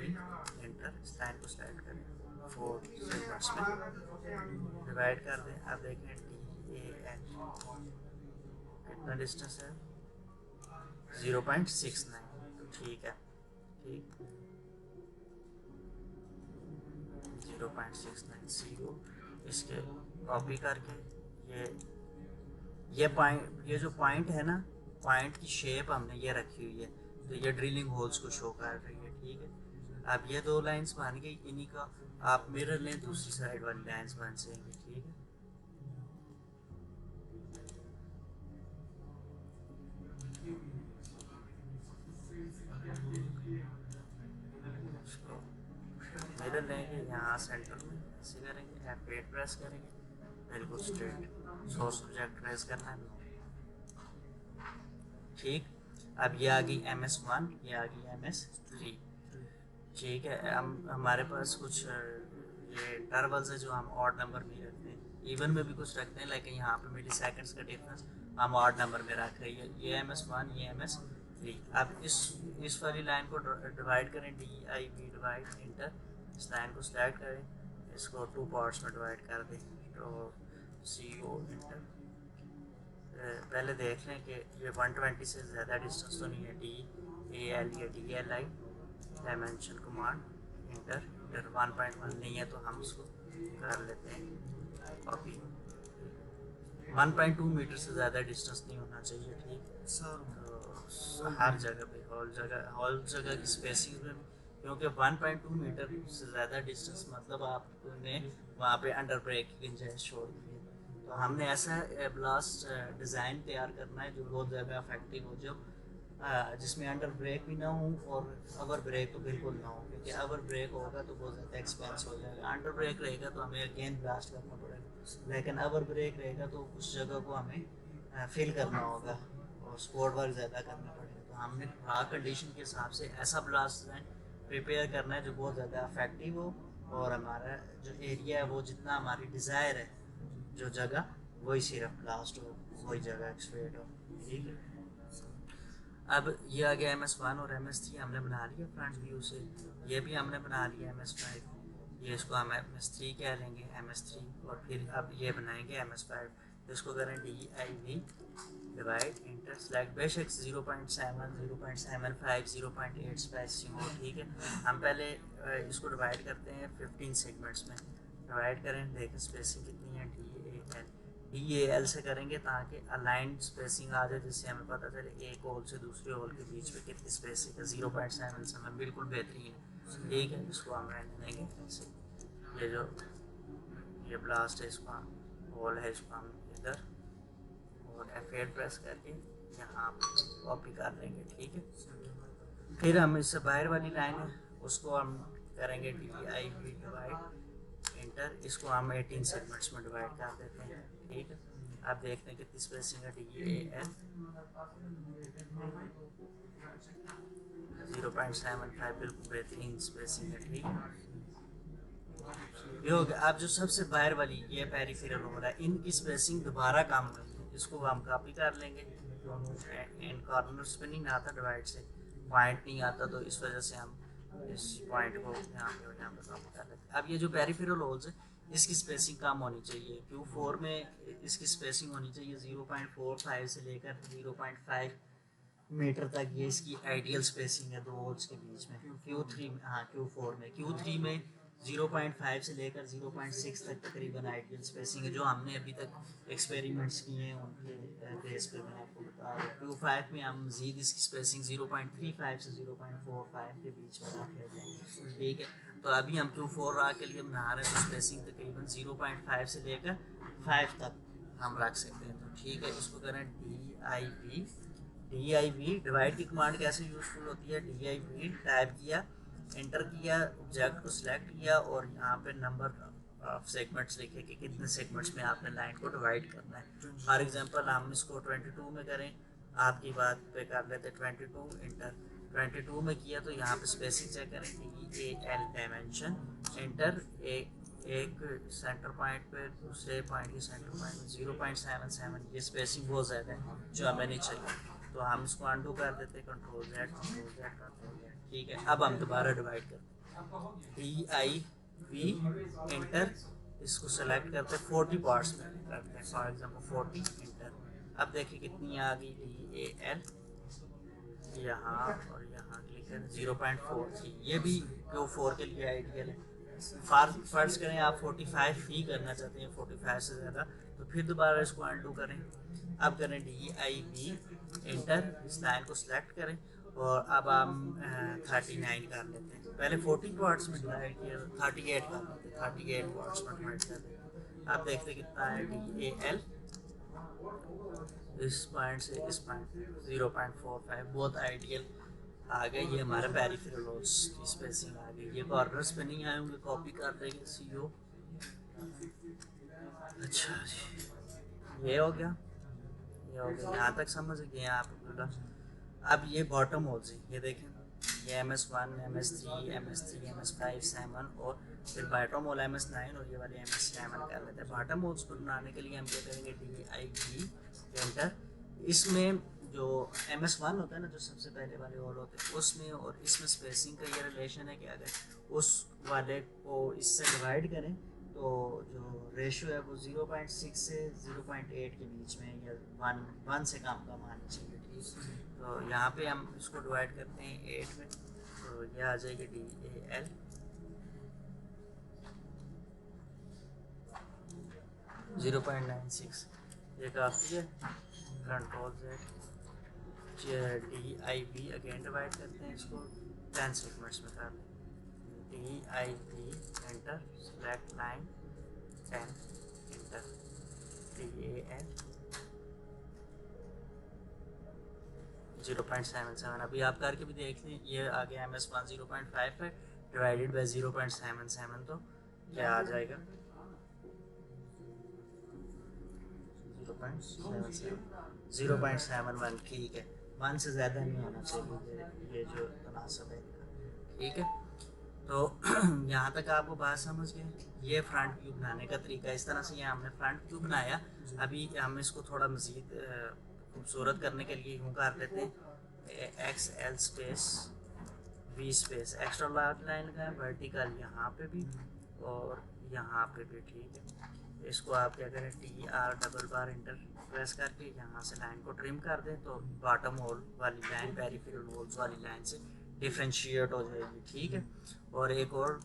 इंटर इस लाइन को सेलेक्ट करें, 4 सेगमेंट्स में डिवाइड कर दें। अब देखें DAL कितना डिस्टेंस है, 0.69। ठीक है, ठीक 0.69 CO इसके कॉपी करके ये जो पॉइंट है ना, पॉइंट की शेप हमने ये रखी हुई है तो ये ड्रिलिंग होल्स को शो कर रही है। ठीक है, अब ये 2 लाइंस बन गई, इन्हीं का आप मिरर लें, दूसरी साइड वाली लाइंस बन जाएंगी। ठीक है, मिरर लेंगे यहाँ सेंटर में ऐसे करेंगे, F8 प्रेस करेंगे, बिल्कुल स्ट्रेट सोर्स प्रोजेक्ट ट्रेस करना है। ठीक, अब ये आ गई MS1, ये आ गई MS3। ठीक है, हम हमारे पास कुछ ये इंटरवल्स है जो हम ऑड नंबर में रखते हैं, इवन में भी कुछ रखते हैं, लेकिन यहाँ पे मिली सेकंड्स का डिफरेंस हम ऑड नंबर में रख रहे हैं। ये MS1 ये MS3। अब इस वाली लाइन को डिवाइड करें, DIV डिवाइड इंटर, इस लाइन को सिलेक्ट करें, इसको 2 पार्ट्स में डिवाइड कर दें। तो CO इंटर पहले देख लें कि ये 120 से ज़्यादा डिस्टेंस तो नहीं है। DAL या DLI डायमेंशन कमांड इंटर 1.1 नहीं है तो हम उसको कर लेते हैं कॉपी। 1.2 मीटर से ज़्यादा डिस्टेंस नहीं होना चाहिए। ठीक है सर, तो हर जगह पे हॉल जगह की स्पेसिंग में, क्योंकि 1.2 मीटर से ज़्यादा डिस्टेंस मतलब आपने वहाँ पे अंडर ब्रेक की गुंजाइश छोड़ दी है। तो हमने ऐसा ब्लास्ट डिज़ाइन तैयार करना है जो बहुत ज़्यादा इफेक्टिव हो, जो जिसमें अंडर ब्रेक भी ना हो और ओवर ब्रेक तो बिल्कुल ना हो, क्योंकि ओवर ब्रेक होगा तो बहुत ज़्यादा एक्सपेंस हो जाएगा। अंडर ब्रेक रहेगा तो हमें अगेन ब्लास्ट करना पड़ेगा, लेकिन ओवर ब्रेक रहेगा तो उस जगह को हमें फिल करना होगा और स्पॉट वर्क ज़्यादा करना पड़ेगा। तो हमने रॉ कंडीशन के हिसाब से ऐसा ब्लास्ट डिज़ाइन प्रिपेयर करना है जो बहुत ज़्यादा इफेक्टिव हो और हमारा जो एरिया है वो जितना हमारी डिज़ायर है जो जगह वही सिर्फ ब्लास्ट हो, वही जगह एक्सपेक्ट हो। ठीक है, अब ये आ गया MS1 और MS3 हमने बना लिया फ्रंट व्यू से, ये भी हमने बना लिया MS5, ये इसको हम MS3 कह लेंगे MS3, और फिर अब ये बनाएंगे MS5। इसको करें DIV डिवाइड इंटर सेलेक्ट, बेशक 0.7 0.75 0.8 स्पेसिंग हो। ठीक है, हम पहले इसको डिवाइड करते हैं 15 सेगमेंट्स में, डिवाइड करें, देखें स्पेसिंग कितनी है। DAL से करेंगे ताकि अलाइंड स्पेसिंग आ जाए, जिससे हमें पता चले एक होल से दूसरे होल के बीच में कितनी स्पेसिंग है। 0.7 बिल्कुल बेहतरीन है। ठीक है, इसको हम रहने देंगे ऐसे। ये जो ये ब्लास्ट है, इसको होल है, इसको हम इधर और F8 प्रेस करके यहाँ कॉपी कर लेंगे। ठीक है, फिर हम इससे बाहर वाली लाइन है उसको हम करेंगे DIV डिवाइड इंटर, इसको हम 18 सेगमेंट्स में डिवाइड कर देते हैं। ठीक है, आप देखते हैं कितनी स्पेसिंग है। DAL 0.75 बिल्कुल बेहतरीन स्पेसिंग है। ठीक है, ये हो गया। अब जो सबसे बाहर वाली ये पेरिफेरल हो रहा है, इनकी स्पेसिंग दोबारा कम हुई है, इसको हम कॉपी कर लेंगे। इन कॉर्नर्स पे नहीं आता डिवाइड से, पॉइंट नहीं आता, तो इस वजह से हम इस पॉइंट को यहाँ पे कॉपी कर लेते हैं। अब ये जो पेरिफेरल होल्स है, इसकी स्पेसिंग कम होनी चाहिए। Q4 में इसकी स्पेसिंग होनी चाहिए 0.45 से लेकर 0.5 मीटर तक। ये इसकी आइडियल स्पेसिंग है दो होल्स के बीच में। Q3 में, हाँ Q3 में 0.5 से लेकर 0.6 तक तकरीबन आइडियल स्पेसिंग है, जो हमने अभी तक एक्सपेरिमेंट्स किए हैं उनके बेस पे मैं आपको बता रहा हूँ। Q5 में हम मज़ीद इसकी स्पेसिंग 0.35 से 0.45 के बीच में रख लेते हैं। ठीक है, तो अभी हम Q4 के लिए बना रहे हैं, तो स्पेसिंग तकरीबन 0.5 से लेकर 5 तक हम रख सकते हैं। तो ठीक है, इसको करें DIV डिवाइड की कमांड कैसे यूज़फुल होती है। DIV टाइप किया, एंटर किया, ऑब्जेक्ट को सिलेक्ट किया और यहाँ पे नंबर ऑफ सेगमेंट्स लिखे कि कितने सेगमेंट्स में आपने लाइन को डिवाइड करना है। फॉर एग्जांपल हम इसको 22 में करें, आपकी बात पे कर लेते 22 इंटर। 22 में किया तो यहाँ पे स्पेसिंग चेक करें DAL डायमेंशन एंटर, एक सेंटर पॉइंट पे दूसरे पॉइंट के सेंटर पॉइंट में 0.77, ये स्पेसिंग बहुत ज़्यादा है जो हमें नहीं चाहिए। तो हम इसको अनडू कर देते हैं, कंट्रोल Z। ठीक है, अब हम दोबारा डिवाइड करते हैं DIV इंटर, इसको सेलेक्ट करते हैं 40 पार्ट्स में करते हैं, फॉर एग्जांपल 40 इंटर। अब देखिए कितनी आ गई DAL यहाँ और यहाँ क्लिक करें 0.43, ये भी Q4 के लिए आइडियल है। फर्ज करें आप 45 ही करना चाहते हैं, 45 से ज़्यादा, तो फिर दोबारा इसको अनडू करें। अब करें DIV इंटर, इस लाइन को सिलेक्ट करें और अब हम 39 कर लेते हैं। पहले 40 पार्ट्स में डिवाइड किया, 38 कर लेते हैं, 38 पार्ट्स में डिवाइड कर देते हैं। अब देखते कितना है DAL, इस पॉइंट से इस पॉइंट 0.45, बहुत आइडियल आ गए। ये हमारे पेरिफेरल होल्स की स्पेसिंग आ गई। ये कॉर्नर्स पे नहीं आए होंगे, कॉपी कर देंगे CO। अच्छा जी, ये हो गया, ये हो गया, यहाँ तक समझ गए आप लोग। अब ये बॉटम होल्स हैं, ये देखें, ये MS1 MS3 MS5 7 और फिर बॉटम होल MS9 और ये वाले MS7 कर लेते हैं। बॉटम होल्स को बनाने के लिए हम क्या करेंगे DIV एंटर, इसमें जो MS1 होता है ना, जो सबसे पहले वाले होल होते हैं, उसमें और इसमें स्पेसिंग का ये रिलेशन है कि अगर उस वाले को इससे डिवाइड करें तो जो रेशियो है वो 0.6 से 0.8 के बीच में या 1 से कम आनी चाहिए। ठीक, तो यहाँ पे हम इसको डिवाइड करते हैं 8 में, तो यह आ जाएगी DAL 0.96, ये काफ़ी है। Control Z, DIV again divide करते हैं, इसको 10 सेगमेंट्स में कर लें। DIV enter, select line 10 inter, DAL 0.77। अभी आप करके भी देख लें, ये आ गया MS1 0.5 है डिवाइडेड बाई 0.77, तो क्या आ जाएगा 0.71। ठीक है, 1 से ज़्यादा नहीं होना चाहिए ये जो तनासब है। ठीक है, तो यहाँ तक आपको बात समझ गए। ये फ्रंट व्यू बनाने का तरीका, इस तरह से ये हमने फ्रंट व्यू बनाया। अभी हम इसको थोड़ा मज़ीद खूबसूरत करने के लिए यूँ कर लेते हैं XL space V space, extra large line लगाएं, वर्टिकल यहाँ पे भी और यहाँ पे भी। ठीक है, इसको आप क्या करें TR डबल बार इंटर प्रेस करके यहाँ से लाइन को ट्रिम कर दें, तो बॉटम होल वाली लाइन पेरिफेरल होल्स वाली लाइन से डिफ्रेंशिएट हो जाएगी। ठीक है, और एक और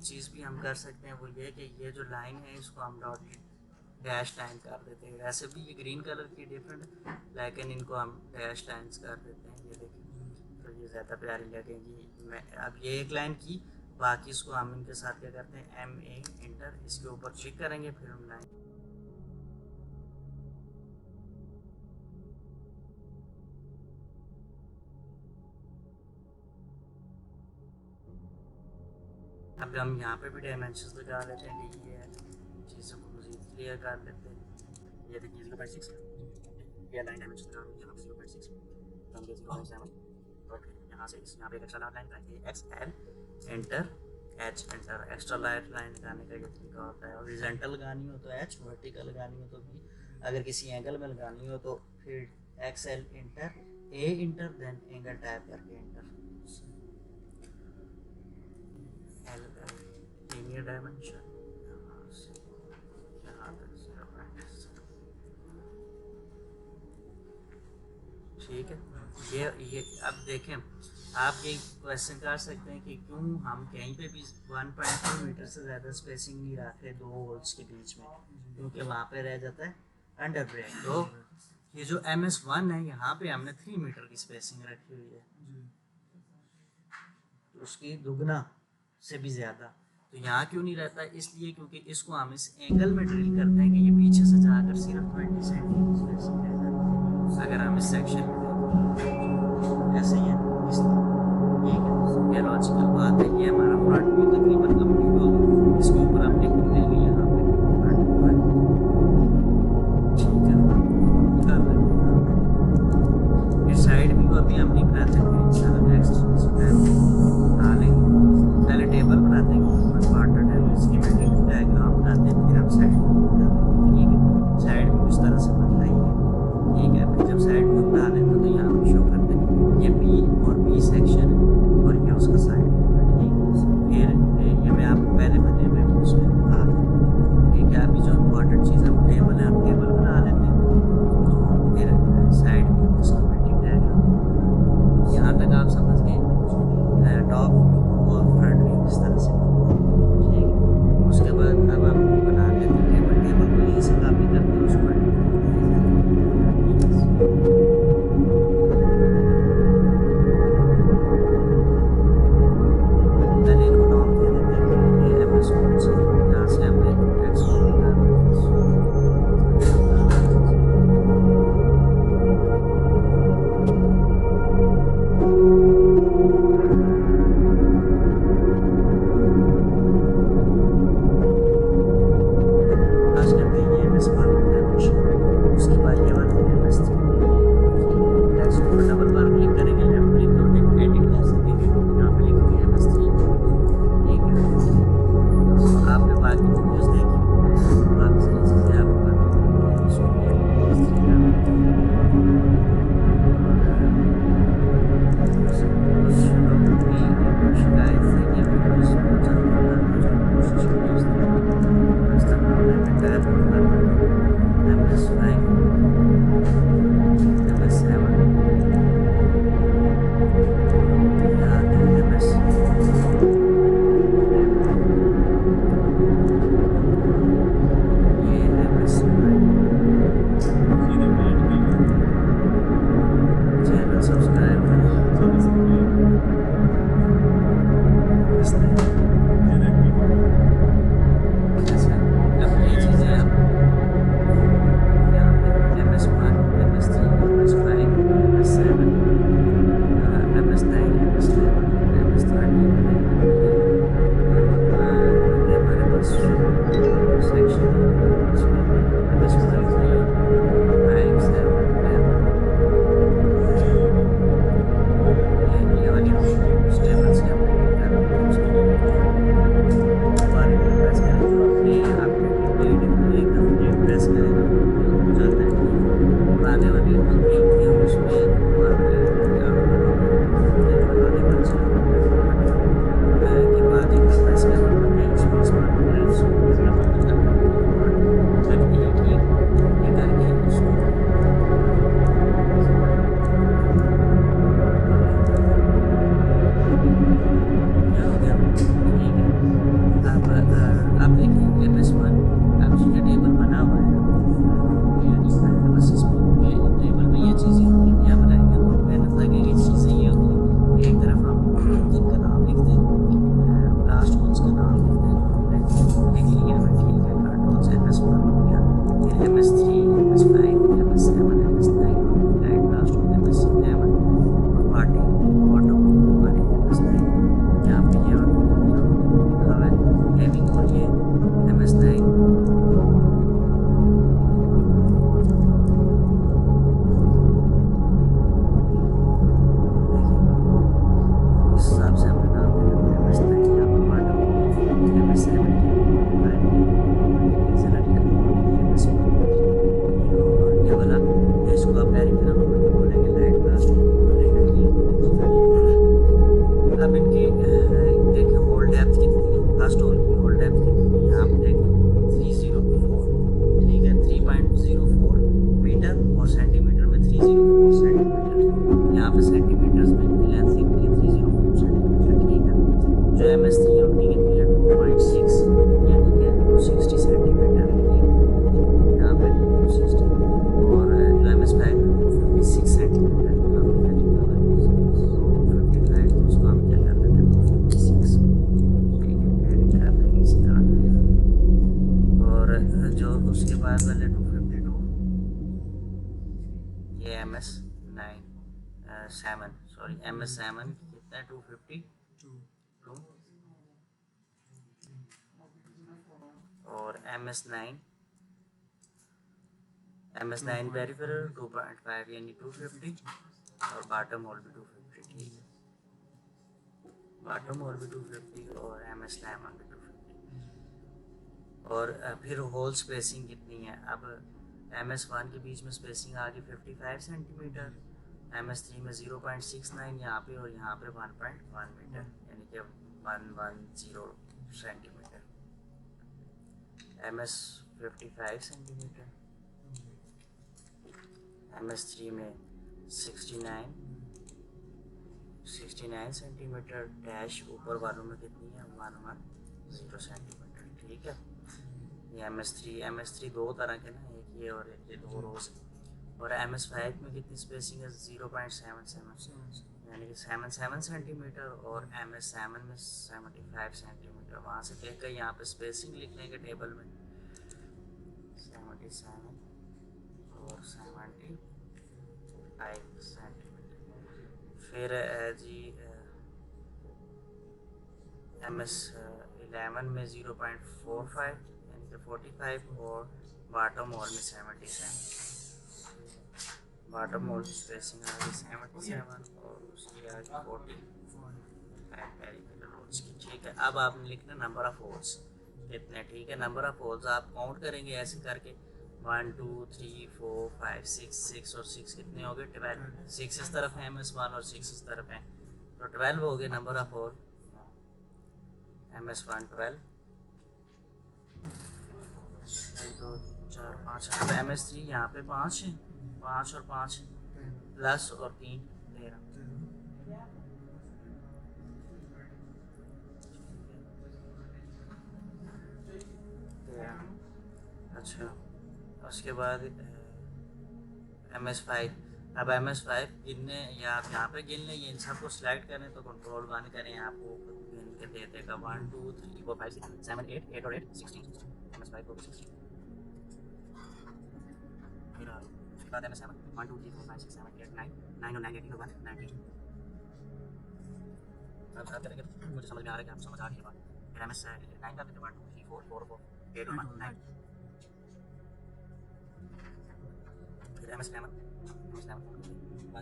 चीज़ भी हम कर सकते हैं, वो ये कि ये जो लाइन है इसको हम डैश लाइन कर देते हैं। वैसे भी ये ग्रीन कलर की डिफरेंट, लेकिन इनको हम डैश लाइंस कर देते हैं, ये देखें तो ये ज़्यादा प्यारी लगेगी। मैं अब ये एक लाइन की, बाकी इसको हम इनके साथ क्या करते हैं, MA इंटर, इसके ऊपर क्लिक करेंगे, फिर हम लाइन अब हम यहाँ पे भी डायमेंशंस लगा लेते हैं कि ये चीज़ों को मज़ीद क्लियर कर लेते हैं। ये देखिए 0.6 ये लाइन डायमेंशन लगा रहे हैं, यहाँ पे 0.6 तो हम 0.7 और फिर यहाँ से यहाँ पे एक एक्स्ट्रा लाइन लगाएंगे, XL enter H enter. Extra line लगाने का ये तरीका होता है। हॉरिजॉन्टल लगानी हो तो H, वर्टिकल लगानी हो तो भी, अगर किसी एंगल में लगानी हो तो फिर XL enter A enter, then angle type करके इंटर। लीनियर डायमेंशन यहाँ से यहाँ तक 0.7, ठीक है। ये अब देखें, आप ये क्वेश्चन कर सकते हैं कि क्यों हम कहीं पे भी 1.2 मीटर से ज़्यादा स्पेसिंग नहीं रखते दो होल्स के बीच में, क्योंकि वहाँ पे रह जाता है अंडर ब्रेक। तो ये जो MS1 है, यहाँ पे हमने 3 मीटर की स्पेसिंग रखी हुई है, तो उसकी दुगना से भी ज़्यादा। तो यहाँ क्यों नहीं रहता, इसलिए क्योंकि इसको हम इस एंगल में ड्रिल करते हैं कि ये पीछे से जाकर सिर्फ 20 सेंटीमीटर स्पेसिंग रह जाती है। अगर हम इस सेक्शन में देखें ऐसे ही है, ठीक है, ये लॉजिकल बात है। ये हमारा फ्रंट व्यू तकरीबन कंप्लीट हो गया। इसके ऊपर हम लिख देंगे यहाँ पे फ्रंट व्यू, ठीक है, कर लेते हैं यहाँ पे। फिर साइड व्यू अभी हम नहीं बनाते हैं, इंशाल्लाह नेक्स्ट बना लेंगे। पहले टेबल बनाते हैं, वाटर टेबल, स्कीमेटिक डायग्राम बनाते हैं, फिर हम साइड व्यू बनाते हैं, ठीक है। साइड व्यू इस तरह से बनता ही है, ठीक है। फिर जब साइड व्यू बना लेते हैं तो यहाँ पे शो करते हैं ये B और B सेक्शन है और ये उसका साइड व्यू है, ठीक है। फिर ये मैं आपको पहले बने में उसमें बता दें, ठीक है। अभी जो इम्पोर्टेंट चीज़ है वो टेबल है, हम टेबल बना लेते हैं। तो फिर साइड व्यू, स्कीमेटिक डायग्राम, यहाँ तक आप सेवन, सॉरी MS7 कितना है 252 और MS9 पेरिफेरल 2.5 यानी 250 और बॉटम होल भी 250, ठीक है, बॉटम होल भी 250 और MS11 भी 250। और फिर होल स्पेसिंग कितनी है, अब MS1 के बीच में स्पेसिंग आ गई 55 सेंटीमीटर, MS3 में 0.69 यहाँ पे और यहाँ पे 1.1 मीटर यानी कि 110 सेंटीमीटर, MS55 सेंटीमीटर, MS3 में 69 सेंटीमीटर, डैश ऊपर वालों में कितनी है 110 सेंटीमीटर, ठीक है। ये MS3 दो तरह के ना, एक ये और एक ये, दो रोज। और MS5 में कितनी स्पेसिंग है 0.77 यानी कि 77 सेंटीमीटर और MS7 में 75 सेंटीमीटर। वहाँ से देख कर यहाँ पे स्पेसिंग लिख लेंगे टेबल में 77 और 75 सेंटीमीटर। फिर जी MS11 में 0.45 यानी कि 45 और बॉटम होल में 77, बॉटम होल स्पेसिंग आ गई 77 और उसकी आ गई 45 पेरिफेरल की, ठीक है। अब आपने लिखना नंबर ऑफ होल्स कितने, ठीक है। नंबर ऑफ होल्स आप काउंट करेंगे ऐसे करके 1 2 3 4 5 6 और 6 कितने हो गए 12, 6 इस तरफ है MS1 और 6 इस तरफ है तो 12 हो गए नंबर ऑफ होल। MS1 12, 1 2 4 5, अब MS3 यहाँ पे 5 है, 5 और 5 प्लस और 3 13, अच्छा। उसके बाद MS5, अब MS5 गिनने या आप यहाँ पे गिन लें, इन सबको सिलेक्ट करें तो कंट्रोल 1 करें, आपको गिन के दे देगा 1 2 3 4 5 6 7 8 और 8 16, MS5 को 16। फिर उसके बाद MS7 1 2 3 4 5 6 7 8 9 और 9 18 1 19। अब करेंगे मुझे समझ में आ रहा है कि आप समझ आ रही है बात। फिर MS9 कर देते 1 2 3 4 4 8 और 1 9। फिर MS11 1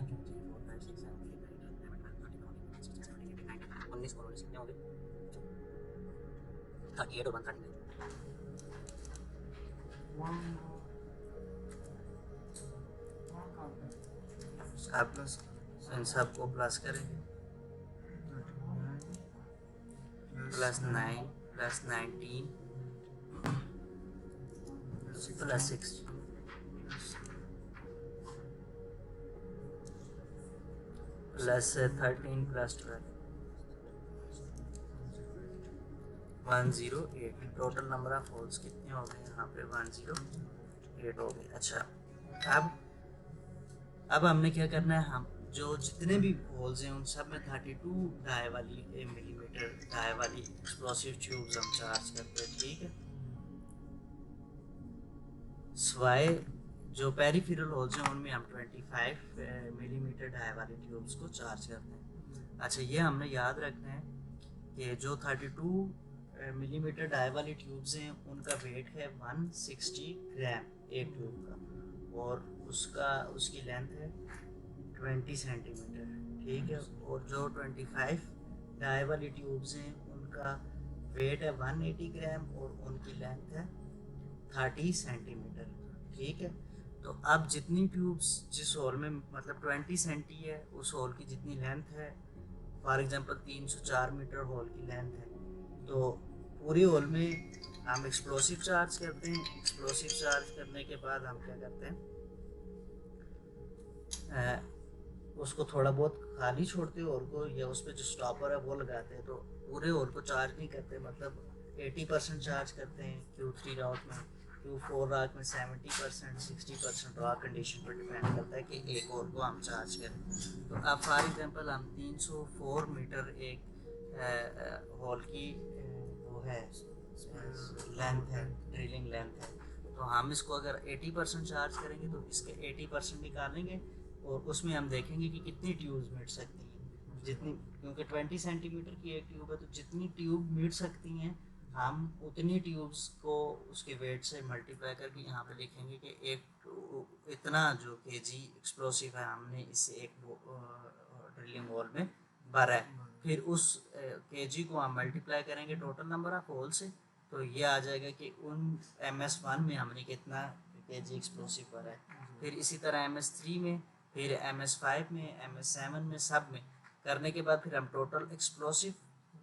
2 3 4 5 6 7 8 9 10 11 12 13 14 15 16 17 18 19 और 19 कितने होंगे 38 और 139। अब इन सब को प्लस करेंगे, +9 +19 +6 +13 +12 108। टोटल नंबर ऑफ होल्स कितने हो गए यहाँ पे 108 हो गए। अच्छा, अब हमने क्या करना है, हम जो जितने भी होल्स हैं उन सब में 32 डाई वाली मिलीमीटर डाई वाली एक्सप्लोसिव ट्यूब्स हम चार्ज करते हैं, ठीक है। स्वाय जो पेरिफेरल होल्स हैं उनमें हम 25 मिलीमीटर डाई वाली ट्यूब्स को चार्ज करते हैं। अच्छा, ये हमने याद रखना है कि जो 32 मिलीमीटर डाई वाली ट्यूब्स हैं उनका वेट है 160 ग्राम एक ट्यूब का और उसकी लेंथ है 20 सेंटीमीटर, ठीक है। और जो 25 डाई वाली ट्यूब्स हैं उनका वेट है 180 ग्राम और उनकी लेंथ है 30 सेंटीमीटर, ठीक है। तो अब जितनी ट्यूब्स जिस होल में मतलब 20 सेंटी है उस होल की जितनी लेंथ है, फॉर एग्जांपल 304 मीटर होल की लेंथ है, तो पूरी होल में हम एक्सप्लोसिव चार्ज करते हैं। एक्सप्लोसिव चार्ज करने के बाद हम क्या करते हैं, उसको थोड़ा बहुत खाली छोड़ते हैं होल को, या उस पर जो स्टॉपर है वो लगाते हैं। तो पूरे होल को चार्ज नहीं करते, मतलब 80% चार्ज करते हैं Q3 रॉक में, Q4 रॉक में 70%, 60% रॉक कंडीशन पर डिपेंड करता है कि एक होल को हम चार्ज करें। तो अब फॉर एग्जांपल हम 304 मीटर एक होल की वो है लेंथ है, ड्रिलिंग लेंथ है, तो हम इसको अगर 80% चार्ज करेंगे तो इसके 80% निकालेंगे और उसमें हम देखेंगे कि कितनी ट्यूब्स मिट सकती हैं, जितनी, क्योंकि 20 सेंटीमीटर की एक ट्यूब है तो जितनी ट्यूब मिट सकती हैं हम उतनी ट्यूब्स को उसके वेट से मल्टीप्लाई करके यहाँ पे लिखेंगे कि एक इतना जो केजी एक्सप्लोसिव है हमने इसे एक ड्रिलिंग होल में भरा है। फिर उस केजी को हम मल्टीप्लाई करेंगे टोटल नंबर ऑफ होल से, तो ये आ जाएगा कि उन MS1 में हमने कितना केजी एक्सप्लोसिव भरा है। फिर इसी तरह MS3 में, फिर MS5 में, MS7 में, सब में करने के बाद फिर हम टोटल एक्सप्लोसिव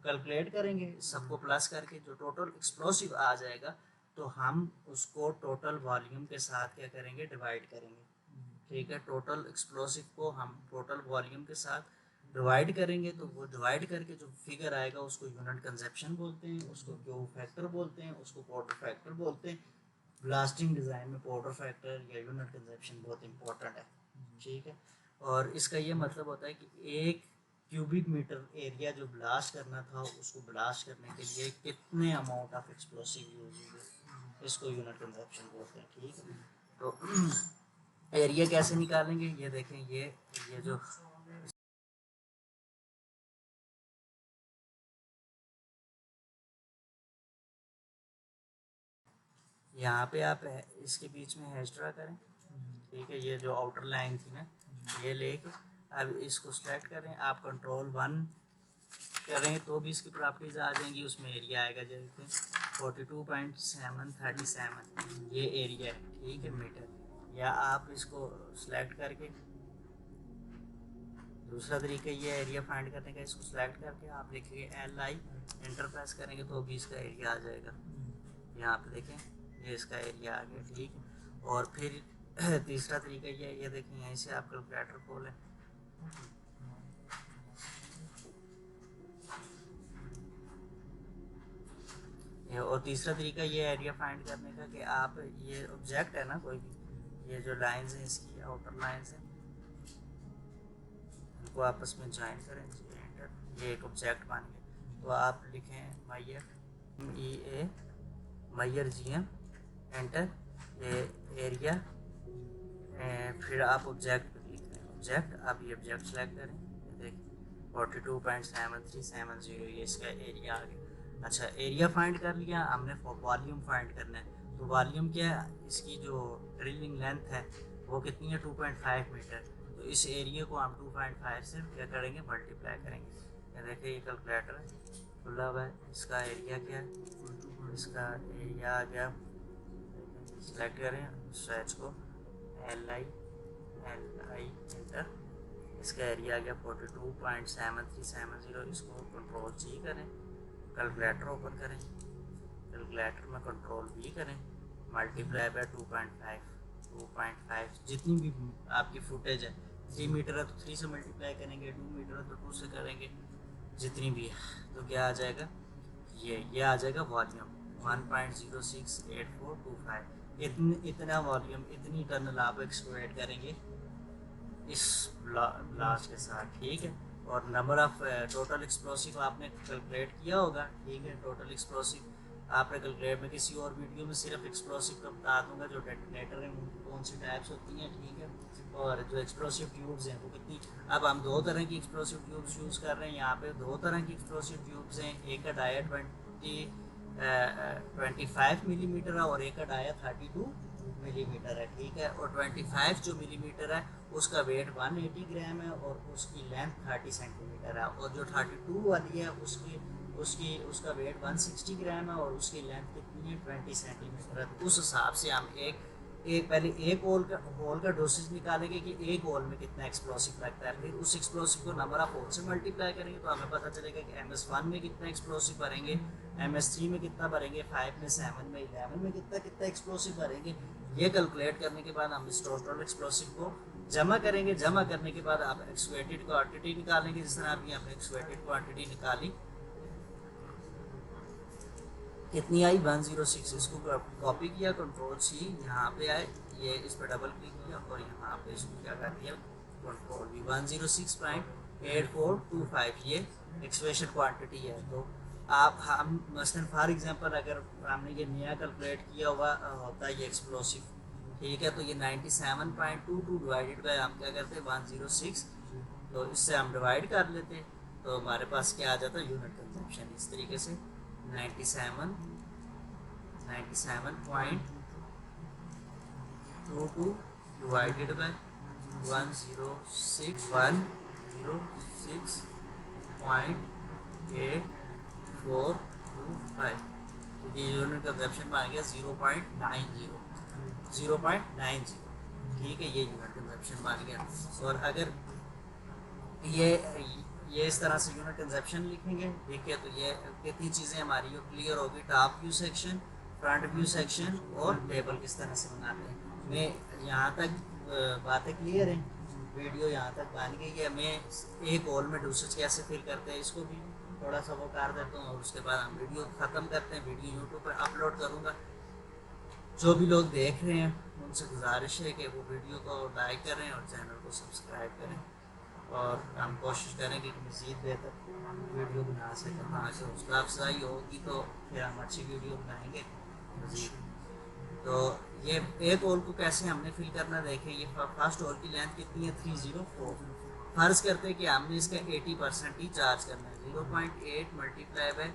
कैलकुलेट करेंगे, सबको प्लस करके जो टोटल एक्सप्लोसिव आ जाएगा तो हम उसको टोटल वॉल्यूम के साथ क्या करेंगे, डिवाइड करेंगे। ठीक है, टोटल एक्सप्लोसिव को हम टोटल वॉल्यूम के साथ डिवाइड करेंगे, तो वो डिवाइड करके जो फिगर आएगा उसको यूनिट कंजप्शन बोलते हैं, उसको क्यू फैक्टर बोलते हैं, उसको पाउडर फैक्टर बोलते हैं। ब्लास्टिंग डिज़ाइन में पाउडर फैक्टर या यूनिट कंजप्शन बहुत इंपॉर्टेंट है। ठीक है, और इसका ये मतलब होता है कि एक क्यूबिक मीटर एरिया जो ब्लास्ट करना था उसको ब्लास्ट करने के लिए कितने अमाउंट ऑफ एक्सप्लोसिव यूज होंगे, इसको यूनिट कंजप्शन बोलते हैं। ठीक है, तो एरिया कैसे निकालेंगे, ये देखें, ये जो यहाँ पे आप इसके बीच में हैश ड्रा करें। ठीक है, ये जो आउटर लाइन थी ना, ये लेके अब इसको सेलेक्ट करें। आप कंट्रोल 1 करें तो भी इसकी प्रॉपर्टीज आ जाएंगी, उसमें एरिया आएगा जैसे 42.737 ये एरिया है। ठीक है, मीटर। या आप इसको सेलेक्ट करके, दूसरा तरीका ये एरिया फाइंड करने का, इसको सेलेक्ट करके आप लिखेंगे LI, एंटर प्रेस करेंगे तो भी इसका एरिया आ जाएगा। यहाँ पे देखें, ये इसका एरिया आ गया। ठीक है, और फिर तीसरा तरीका ये देखें, यहीं से आप कैलकुलेटर खोलें, और तीसरा तरीका ये एरिया फाइंड करने का कि आप ये ऑब्जेक्ट है ना कोई भी, ये जो लाइंस हैं इसकी आउटर लाइंस हैं, इनको आपस में ज्वाइन करें, एंटर, ये एक ऑब्जेक्ट बन गया। तो आप लिखें Maihar MEA Maihar GM, enter, ये एरिया, फिर आप ऑब्जेक्ट पर क्लिक करें, ऑब्जेक्ट, आप ये ऑब्जेक्ट सेलेक्ट करें, ये देखिए 42.7370 ये इसका एरिया आ गया। अच्छा, एरिया फाइंड कर लिया, हमने वॉल्यूम फाइंड करना है। तो वॉल्यूम क्या है, इसकी जो ड्रिलिंग लेंथ है वो कितनी है, 2.5 मीटर। तो इस एरिया को हम 2.5 से क्या करेंगे, मल्टीप्लाई करेंगे। ये देखिए, ये कैलकुलेटर है खुला हुआ है, इसका एरिया क्या है, इसका एरिया आ गया, सेलेक्ट करें स्ट्रेच को, LI एंटर, इसका एरिया आ गया 42.7370। इसको कंट्रोल-G करें, कैलकुलेटर ओपन करें, कैलकुलेटर में कंट्रोल-V करें, मल्टीप्लाई बाय 2.5 जितनी भी आपकी फुटेज है, 3 मीटर है तो 3 से मल्टीप्लाई करेंगे, 2 मीटर है तो 2 से करेंगे, जितनी भी है। तो क्या आ जाएगा, ये आ जाएगा वॉल्यूम 1.068425। इतना वॉल्यूम, इतनी टनल आप एक्सप्लोरेट करेंगे इस ब्लास्ट के साथ। ठीक है, और नंबर ऑफ टोटल एक्सप्लोसिव आपने कैलकुलेट किया होगा। ठीक है, टोटल एक्सप्लोसिव आपने कैलकुलेट में किसी और वीडियो में सिर्फ एक्सप्लोसिव का बता दूंगा, जो डेटोनेटर हैं उनकी कौन सी टाइप्स होती हैं। ठीक है, और जो एक्सप्लोसिव ट्यूब्स हैं वो कितनी, अब हम 2 तरह की एक्सप्लोसिव ट्यूब्स यूज़ कर रहे हैं। यहाँ पे 2 तरह की एक्सप्लोसिव ट्यूब्स हैं, एक का डाया 25 मिलीमीटर है और एक का डाया 32 मिलीमीटर है। ठीक है, और 25 जो मिलीमीटर है उसका वेट 180 ग्राम है और उसकी लेंथ 30 सेंटीमीटर है, और जो 32 वाली है उसका वेट 160 ग्राम है और उसकी लेंथ कितनी है, 20 सेंटीमीटर है। तो उस हिसाब से हम पहले एक होल का डोसेज निकालेंगे कि एक होल में कितना एक्सप्लोसिव लगता है, फिर उस एक्सप्लोसिव को नंबर ऑफ होल से मल्टीप्लाई करेंगे तो हमें पता चलेगा कि MS1 में कितना एक्सप्लोसिव भरेंगे, MS3 में कितना भरेंगे, 5 में, 7 में, 11 में कितना एक्सप्लोसिव भरेंगे। ये कैलकुलेट करने के बाद हम इस टोटल एक्सप्लोसिव को जमा करेंगे। जमा करने के बाद आप एक्सुएटेड क्वांटिटी निकालेंगे, जिस तरह अभी हमने एक्सुएटेड क्वांटिटी निकाली, कितनी आई, 106। इसको कॉपी किया, कंट्रोल-C, यहाँ पे आए, ये इस पर डबल क्लिक किया और यहाँ पे इसको क्या कर दिया, कंट्रोल-V, 106.8425 ये एक्सप्रेशन क्वांटिटी है। तो हम मसलन फॉर एग्जांपल अगर हमने ये नया कैलकुलेट किया हुआ होता है ये एक्सप्लोसिव, ठीक है, तो ये 97.22 डिवाइडेड बाय हम क्या करते हैं 106, तो इससे हम डिवाइड कर लेते हैं, तो हमारे पास क्या आ जाता है यूनिट कंजप्शन इस तरीके से 97.22 डिवाइडेड बाय 106.8425, ये यूनिट कंजप्शन में आ गया 0.90। ठीक है, ये यूनिट कंजप्शन मान गया। और अगर ये इस तरह से यूनिट कंजप्शन लिखेंगे, देखिए तो ये कितनी चीज़ें हमारी ये क्लियर होगी, top view section, front view section और टेबल किस तरह से बनाते हैं। मैं यहाँ तक बातें क्लियर हैं, वीडियो यहाँ तक बन गई है। मैं एक हॉल में डूसेज कैसे फिल करते हैं इसको भी थोड़ा सा वो कर देता हूँ, और उसके बाद हम वीडियो ख़त्म करते हैं। वीडियो यूट्यूब पर अपलोड करूँगा, जो भी लोग देख रहे हैं उनसे गुजारिश है कि वो वीडियो को लाइक करें और चैनल को सब्सक्राइब करें, और हम कोशिश करेंगे कि मज़ीद बेहतर वीडियो बना सकें। हाँ, से हौसला अफजाई होगी तो फिर हम अच्छी वीडियो बनाएंगे मज़ीद। तो ये एक होल को कैसे हमने फिल करना देखें। ये फर्स्ट होल की लेंथ कितनी है 304। फ़र्ज़ करते हैं कि हमने इसका 80% ही चार्ज करना है, 0.8 मल्टीप्लाई बाय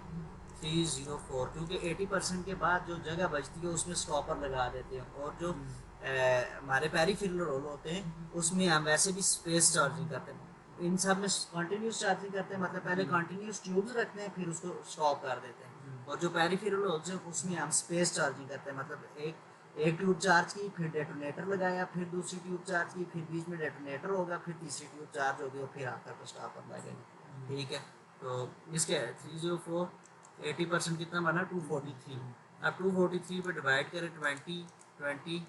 304, क्योंकि 80% के बाद जो जगह बचती है उसमें स्टॉपर लगा देते हैं, और जो हमारे पेरिफेरल रोल होते हैं उसमें हम वैसे भी स्पेस चार्जिंग करते हैं। इन सब में कंटिन्यूस चार्जिंग करते हैं, मतलब पहले कंटिन्यूस ट्यूब्स रखते हैं फिर उसको स्टॉप कर देते हैं, और जो पेरिफेरल होते हैं उसमें हम स्पेस चार्जिंग करते हैं, मतलब एक ट्यूब चार्ज की, फिर डेटोनेटर लगाया, फिर दूसरी ट्यूब चार्ज की, फिर बीच में डेटोनेटर होगा, फिर तीसरी ट्यूब चार्ज होगी, और फिर आकर पर स्टॉपर लगेगा। ठीक है, तो इसके 304 80% कितना बना 243। अब 243 पे डिवाइड करें 20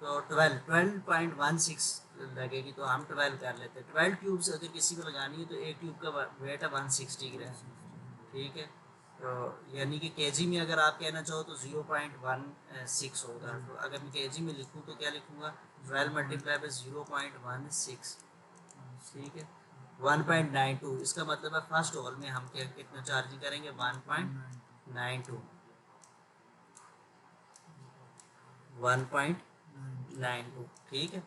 तो 12.16 लगेगी, तो हम 12 कर लेते हैं। 12 ट्यूब्स अगर किसी को लगानी है तो एक ट्यूब का वेट है 160 ग्राम। ठीक है, तो यानी कि केजी में अगर आप कहना चाहो तो 0.16 होगा। तो अगर मैं केजी में लिखूँ तो क्या लिखूँगा 12 मल्टीप्लाई बाय 0.16। ठीक है, 1.92, इसका मतलब है फर्स्ट होल में हम क्या कितना चार्जिंग करेंगे 1.92 1.92। ठीक है,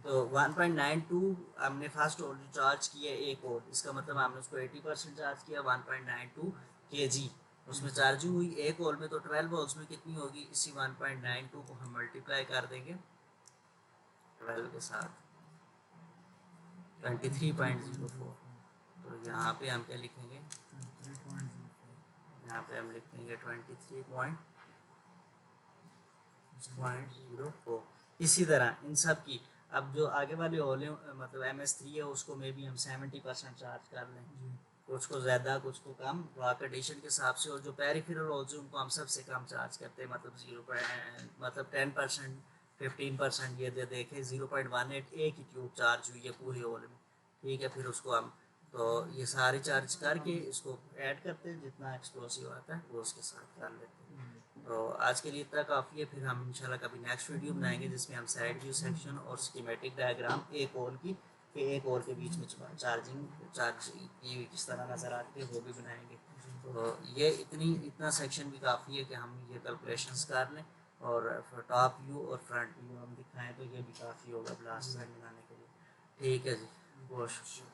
तो 1.92 हमने फर्स्ट होल जो चार्ज किया एक होल, इसका मतलब हमने उसको 80% चार्ज किया 1.92 kg उसमें चार्जिंग हुई एक होल में। तो 12 होल्स में कितनी होगी, इसी 1.92 को हम मल्टीप्लाई कर देंगे 12 के साथ 23.04। तो यहाँ पे हम क्या लिखेंगे, यहाँ पे हम लिखेंगे 23.04। इसी तरह इन सब की अब जो आगे वाले होले मतलब MS3 है उसको में भी हम 70% चार्ज कर लें, कुछ को ज़्यादा कुछ को कम कंडीशन के हिसाब से। और जो पेरिफेरल होल्स उनको हम सबसे कम चार्ज करते हैं, मतलब 10% 15% ये देखें 0.18 एक ही ट्यूब चार्ज हुई है पूरे होल में। ठीक है, फिर उसको हम तो ये सारे चार्ज करके इसको ऐड करते हैं, जितना एक्सप्लोसिव आता है वो उसके साथ कर लेते हैं। तो आज के लिए इतना काफ़ी है, फिर हम इंशाल्लाह कभी नेक्स्ट वीडियो बनाएंगे जिसमें हम साइड व्यू सेक्शन और स्कीमेटिक डायग्राम एक होल की एक होल के बीच में चार्ज की किस तरह नज़र आती है वो भी बनाएंगे। तो ये इतना सेक्शन भी काफ़ी है कि हम ये कैलकुलेशंस कर लें, और टॉप व्यू और फ्रंट व्यू हम दिखाएं तो ये भी काफ़ी होगा ब्लास्ट साइड बनाने के लिए। ठीक है जी, बहुत शुक्रिया।